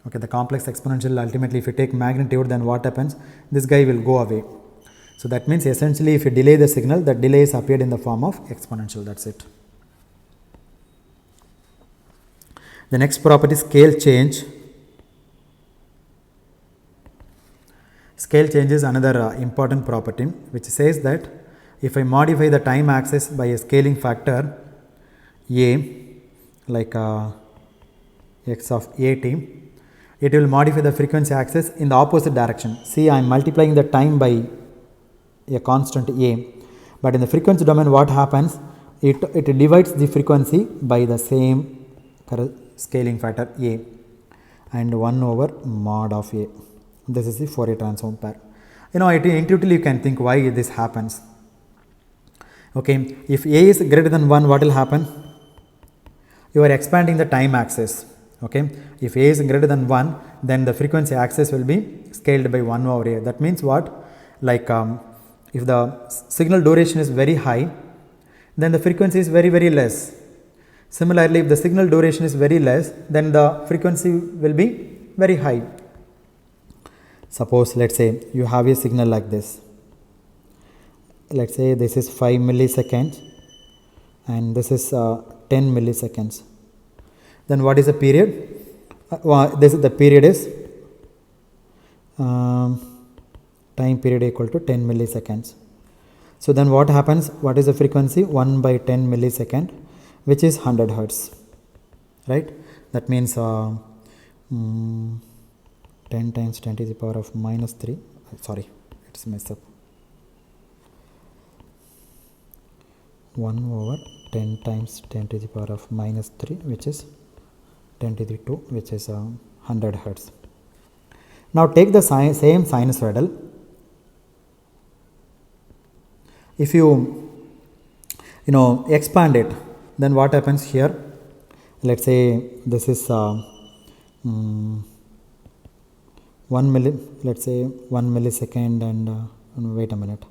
Okay, the complex exponential, ultimately if you take magnitude, then what happens? This guy will go away. So that means essentially if you delay the signal, that delay is appeared in the form of exponential, that's it. The next property, scale change. Scale change is another important property which says that if I modify the time axis by a scaling factor a, like x of at, it will modify the frequency axis in the opposite direction. See, I am multiplying the time by a constant a, but in the frequency domain what happens? It divides the frequency by the same scaling factor a and 1 over mod of a. This is the Fourier transform pair. Intuitively you can think why this happens. Okay, if a is greater than 1, what will happen? You are expanding the time axis. Okay, if a is greater than 1, then the frequency axis will be scaled by 1 over a. That means what? Like if the signal duration is very high, then the frequency is very, very less. Similarly, if the signal duration is very less, then the frequency will be very high. Suppose, let's say you have a signal like this. Let's say this is 5 milliseconds and this is 10 milliseconds. Then what is the period? The period is time period equal to 10 milliseconds. So then what happens? What is the frequency? 1 by 10 millisecond, which is 100 hertz, right? That means 10 times 10 to the power of minus 3, sorry, it's messed up. 1 over 10 times 10 to the power of minus 3, which is 10 to the 2, which is 100 hertz. Now take the same sinusoidal. If you expand it, then what happens here? Let's say this is 1 millisecond and wait a minute.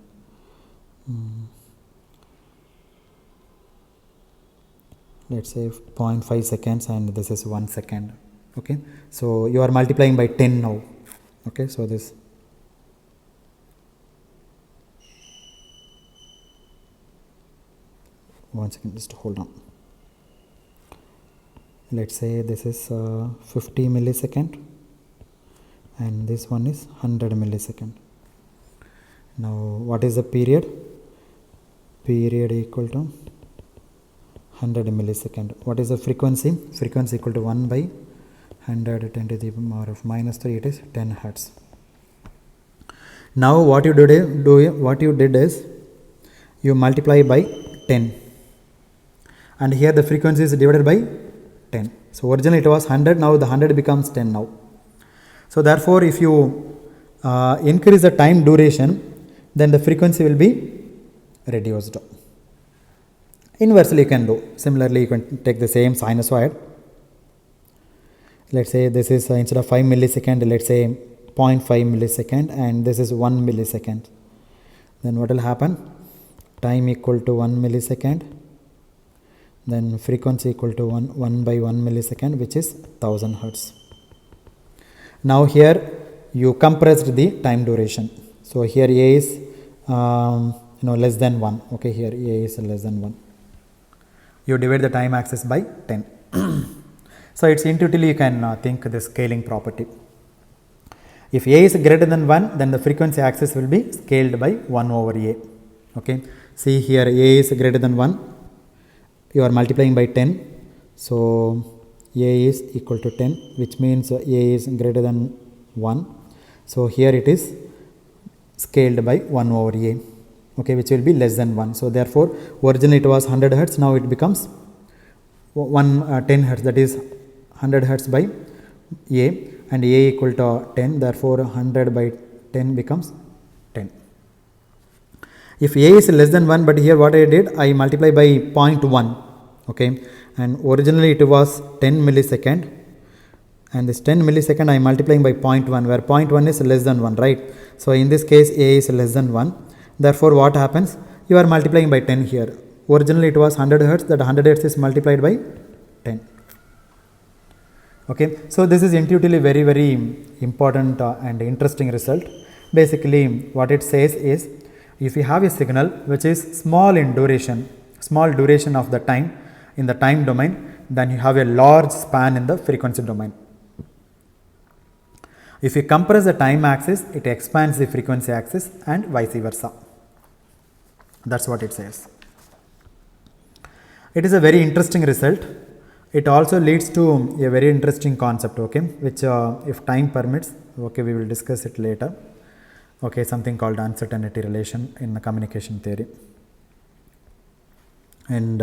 Let's say 0.5 seconds and this is 1 second. Okay, so you are multiplying by 10 now. Okay, so this one second, just hold on. Let's say this is 50 millisecond and this one is 100 millisecond. Now what is the period? Period equal to 100 millisecond. What is the frequency? Frequency equal to 1 by 100 10 to the power of minus 3, it is 10 hertz. Now what you did is you multiply by 10 and here the frequency is divided by 10. So originally it was 100, now the 100 becomes 10 now. So therefore if you increase the time duration, then the frequency will be reduced. Inversely you can do. Similarly you can take the same sinusoid. Let's say this is instead of 5 millisecond, let's say 0.5 millisecond and this is 1 millisecond. Then what will happen? Time equal to 1 millisecond, then frequency equal to 1 by 1 millisecond, which is 1000 hertz. Now here you compressed the time duration. So here A is less than 1. Okay, here A is less than 1. You divide the time axis by 10. So it's intuitively you can think the scaling property. If A is greater than 1, then the frequency axis will be scaled by 1 over A. Okay, see here A is greater than 1, you are multiplying by 10. So A is equal to 10, which means A is greater than 1. So here it is scaled by 1 over A, okay, which will be less than 1. So therefore originally it was 100 hertz, now it becomes 10 hertz, that is 100 hertz by A, and A equal to 10, therefore 100 by 10 becomes 10. If A is less than 1, but here what I did, I multiply by 0.1, okay, and originally it was 10 millisecond, and this 10 millisecond I am multiplying by 0.1, where 0.1 is less than 1, right? So in this case A is less than 1, therefore what happens? You are multiplying by 10 here. Originally it was 100 hertz, that 100 hertz is multiplied by 10. Okay, so this is intuitively very, very important and interesting result. Basically what it says is, if you have a signal which is small in duration, small duration of the time in the time domain, then you have a large span in the frequency domain. If you compress the time axis, it expands the frequency axis and vice versa. That's what it says. It is a very interesting result. It also leads to a very interesting concept, okay, which if time permits, okay, we will discuss it later. Okay, something called uncertainty relation in the communication theory. And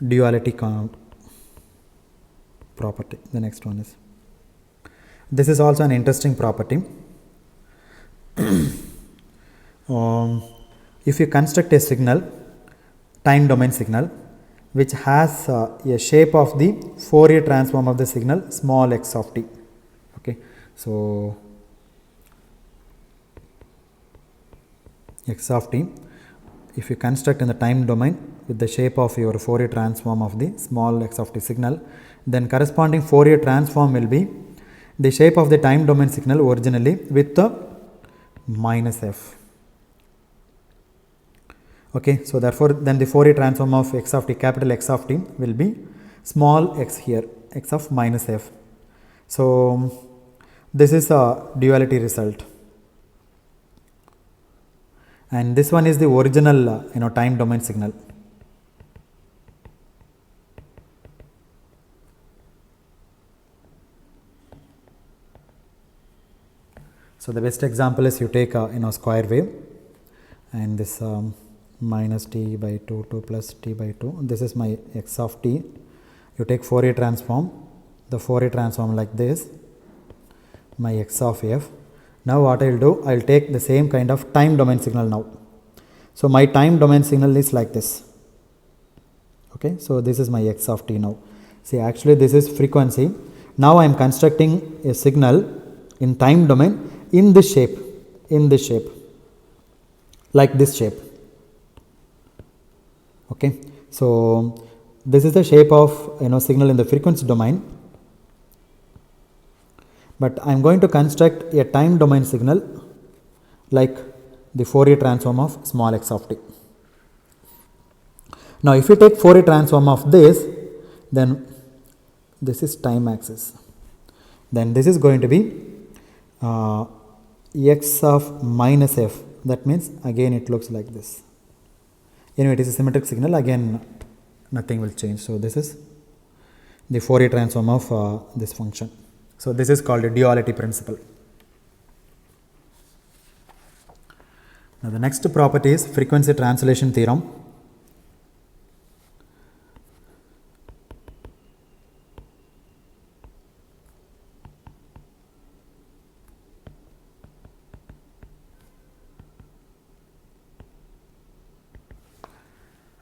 duality property, the next one is. This is also an interesting property. If you construct a signal, time domain signal, which has a shape of the Fourier transform of the signal small x of t. Okay, so x of t, if you construct in the time domain with the shape of your Fourier transform of the small x of t signal, then corresponding Fourier transform will be the shape of the time domain signal originally with the minus f. Okay, so therefore then the Fourier transform of x of t, capital X of t, will be small x here, x of minus f. So this is a duality result, and this one is the original time domain signal. So the best example is you take square wave, and this minus t by 2, 2 plus t by 2, this is my x of t. You take Fourier transform, the Fourier transform like this, my x of f. Now what I will do, I will take the same kind of time domain signal now. So my time domain signal is like this. Okay, so this is my x of t now. See, actually this is frequency. Now I am constructing a signal in time domain in this shape, like this shape. Okay, so this is the shape of signal in the frequency domain, but I am going to construct a time domain signal like the Fourier transform of small x of t. Now if you take Fourier transform of this, then this is time axis, then this is going to be x of minus f. That means again it looks like this. Anyway, it is a symmetric signal, again nothing will change. So this is the Fourier transform of this function. So this is called a duality principle. Now the next property is frequency translation theorem.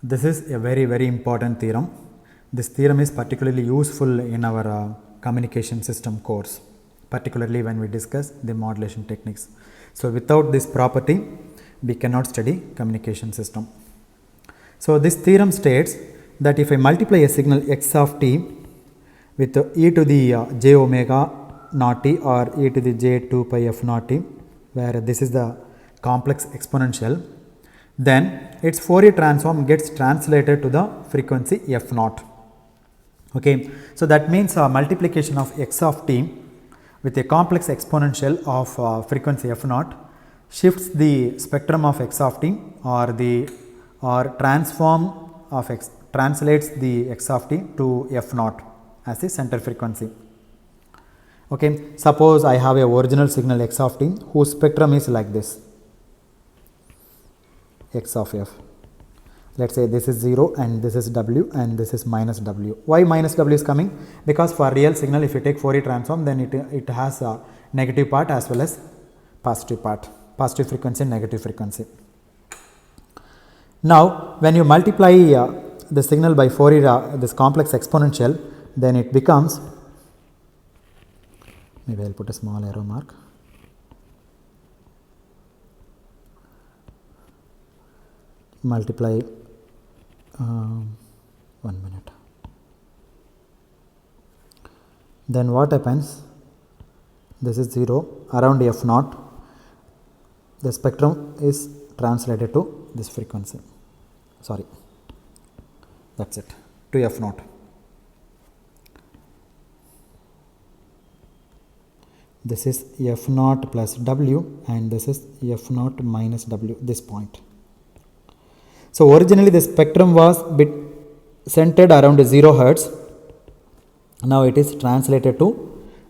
This is a very, very important theorem. This theorem is particularly useful in our communication system course, particularly when we discuss the modulation techniques. So without this property, we cannot study communication system. So this theorem states that if I multiply a signal x of t with e to the j omega naught t or e to the j 2 pi f naught t, where this is the complex exponential, then its Fourier transform gets translated to the frequency f naught. Okay, so that means multiplication of x of t with a complex exponential of frequency f naught shifts the spectrum of x of t, or transform of x, translates the x of t to f naught as the center frequency. Okay, suppose I have a original signal x of t whose spectrum is like this, x of f. Let us say this is 0 and this is w and this is minus w. Why minus w is coming? Because for real signal, if you take Fourier transform, then it has a negative part as well as positive part, positive frequency and negative frequency. Now when you multiply the signal by Fourier, this complex exponential, then it becomes, maybe I will put a small arrow mark. multiply 1 minute. Then what happens? This is 0 around f naught. The spectrum is translated to this frequency. Sorry, that's it, to f naught. This is f naught plus w, and this is f naught minus w, this point. So originally the spectrum was centered around 0 hertz. Now it is translated to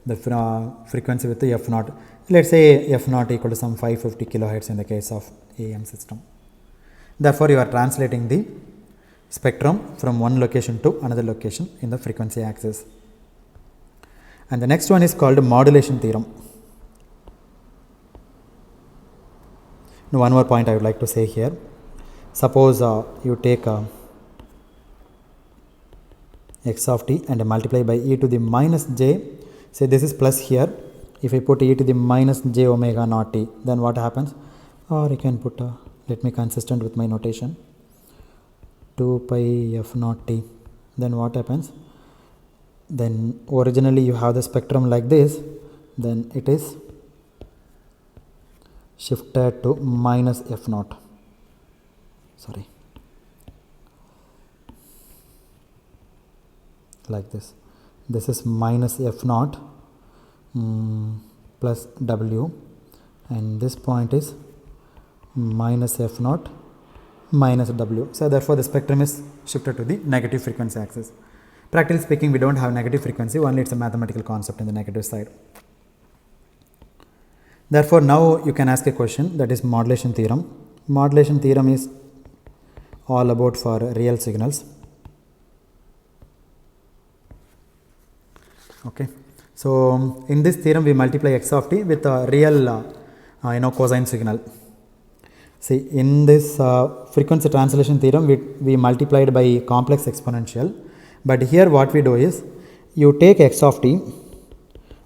the frequency with the f naught. Let's say f naught equal to some 550 kilohertz in the case of AM system. Therefore, you are translating the spectrum from one location to another location in the frequency axis. And the next one is called modulation theorem. Now, one more point I would like to say here. Suppose you take x of t and multiply by e to the minus j. Say this is plus here. If I put e to the minus j omega naught t, then what happens? Or you can put, let me consistent with my notation, 2 pi f naught t. Then what happens? Then originally you have the spectrum like this, then it is shifted to minus f naught. Sorry. Like this. This is minus f naught plus w, and this point is minus f naught minus w. So therefore the spectrum is shifted to the negative frequency axis. Practically speaking, we don't have negative frequency, only it's a mathematical concept in the negative side. Therefore now you can ask a question, that is modulation theorem. Modulation theorem is all about for real signals. Okay, so in this theorem we multiply x of t with a real cosine signal. See, in this frequency translation theorem we multiplied by complex exponential, but here what we do is you take x of t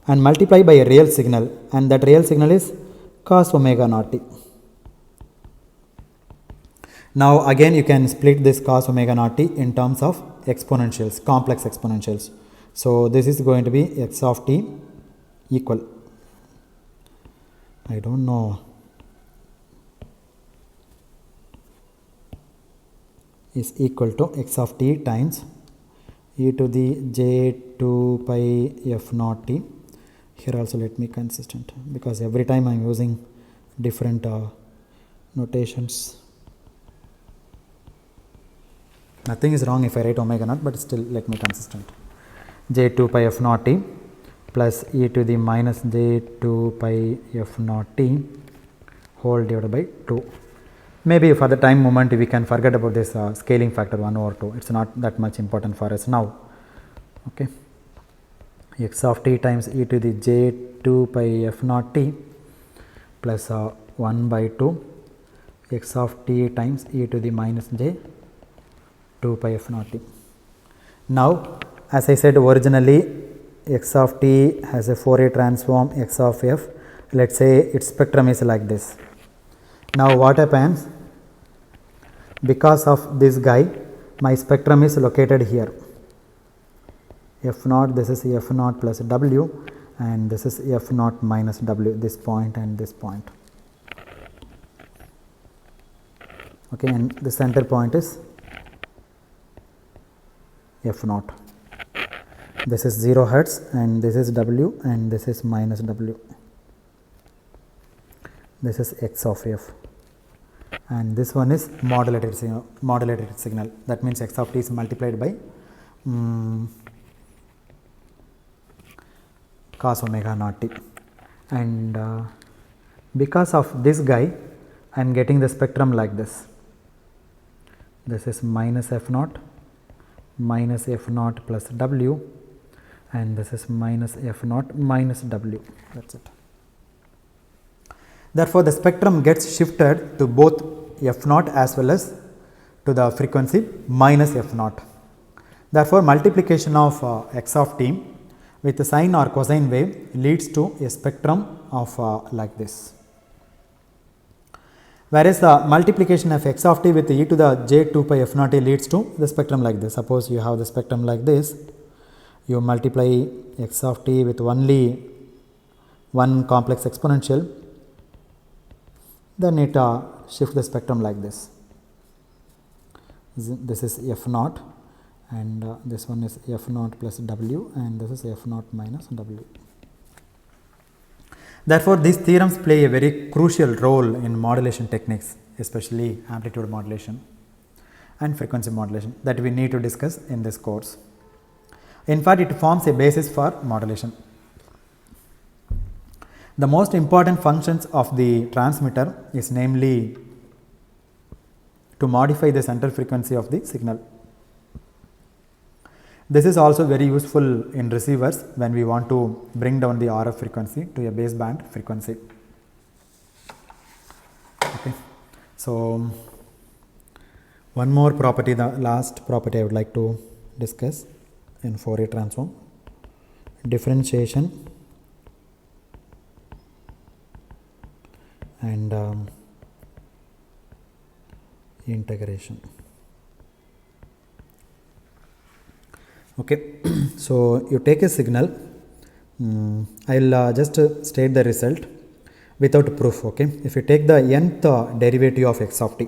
and multiply by a real signal, and that real signal is cos omega naught t. Now again you can split this cos omega naught t in terms of exponentials, complex exponentials. So this is going to be x of t equal, I don't know, is equal to x of t times e to the j2 pi f naught t. Here also let me consistent, because every time I am using different notations. Nothing is wrong if I write omega naught, but still let me consistent. j2 pi f naught t plus e to the minus j2 pi f naught t whole divided by 2. Maybe for the time moment we can forget about this scaling factor 1 over 2. It's not that much important for us now. Okay, x of t times e to the j2 pi f naught t plus 1 by 2 x of t times e to the minus j 2 pi f naught t. Now as I said originally, x of t has a Fourier transform x of f. Let's say its spectrum is like this. Now what happens? Because of this guy, my spectrum is located here. F naught, this is f naught plus w, and this is f naught minus w, this point and this point. Okay, and the center point is f naught. This is 0 hertz, and this is w, and this is minus w. This is x of f, and this one is modulated signal. That means x of t is multiplied by cos omega naught t, and because of this guy I am getting the spectrum like this. This is minus f naught plus w, and this is minus f naught minus w. That's it. Therefore the spectrum gets shifted to both f naught as well as to the frequency minus f naught. Therefore multiplication of x of t with a sine or cosine wave leads to a spectrum of like this. Whereas the multiplication of x of t with e to the j 2 pi f naught t leads to the spectrum like this. Suppose you have the spectrum like this, you multiply x of t with only one complex exponential, then it shift the spectrum like this. This is f naught, and this one is f naught plus w, and this is f naught minus w. Therefore, these theorems play a very crucial role in modulation techniques, especially amplitude modulation and frequency modulation, that we need to discuss in this course. In fact, it forms a basis for modulation. The most important functions of the transmitter is namely to modify the center frequency of the signal. This is also very useful in receivers when we want to bring down the RF frequency to a baseband frequency. Okay. So, one more property, the last property I would like to discuss in Fourier transform: differentiation and integration. Okay, so you take a signal. I will just state the result without proof. Okay, if you take the nth derivative of x of t,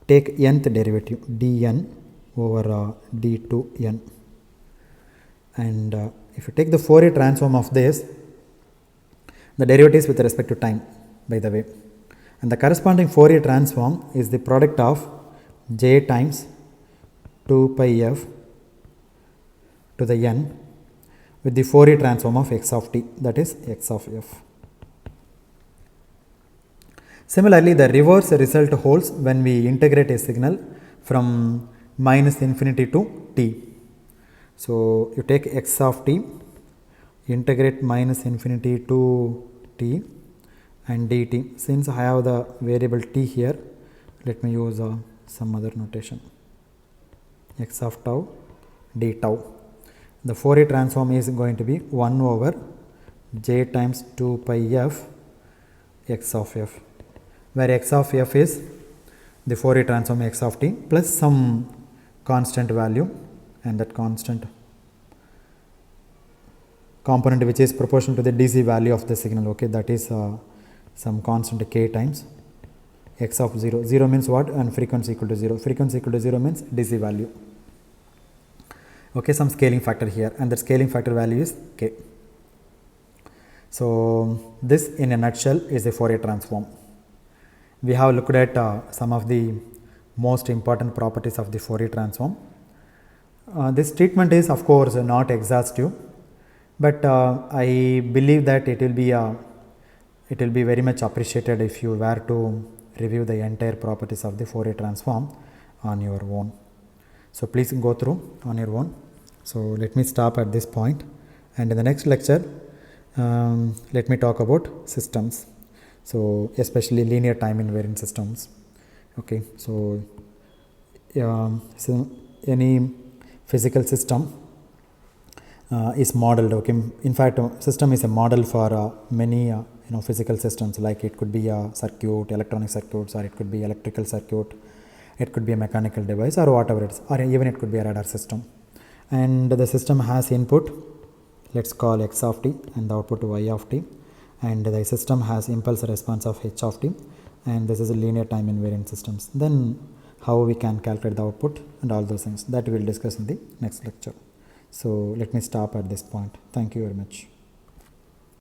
take nth derivative dn over d2n, and if you take the Fourier transform of this, the derivative is with respect to time, by the way, and the corresponding Fourier transform is the product of j times 2 pi f to the n with the Fourier transform of x of t, that is x of f. Similarly, the reverse result holds when we integrate a signal from minus infinity to t. So, you take x of t, integrate minus infinity to t and dt. Since I have the variable t here, let me use some other notation, x of tau d tau. The Fourier transform is going to be 1 over j times 2 pi f x of f, where x of f is the Fourier transform x of t plus some constant value, and that constant component which is proportional to the DC value of the signal. Okay, that is some constant k times x of 0. 0 means what? And frequency equal to 0. Frequency equal to 0 means DC value. Okay, some scaling factor here, and the scaling factor value is k. So, this in a nutshell is a Fourier transform. We have looked at some of the most important properties of the Fourier transform. This treatment is of course not exhaustive, but I believe that it will be very much appreciated if you were to review the entire properties of the Fourier transform on your own. So, please go through on your own. So, let me stop at this point, and in the next lecture let me talk about systems, so especially linear time invariant systems. Okay, so any physical system is modeled. Okay, in fact system is a model for many physical systems, like it could be a circuit, electronic circuits, or it could be electrical circuit, it could be a mechanical device, or whatever it is, or even it could be a radar system. And the system has input, let's call x of t, and the output y of t, and the system has impulse response of h of t, and this is a linear time invariant systems. Then how we can calculate the output and all those things, that we will discuss in the next lecture. So, let me stop at this point. Thank you very much.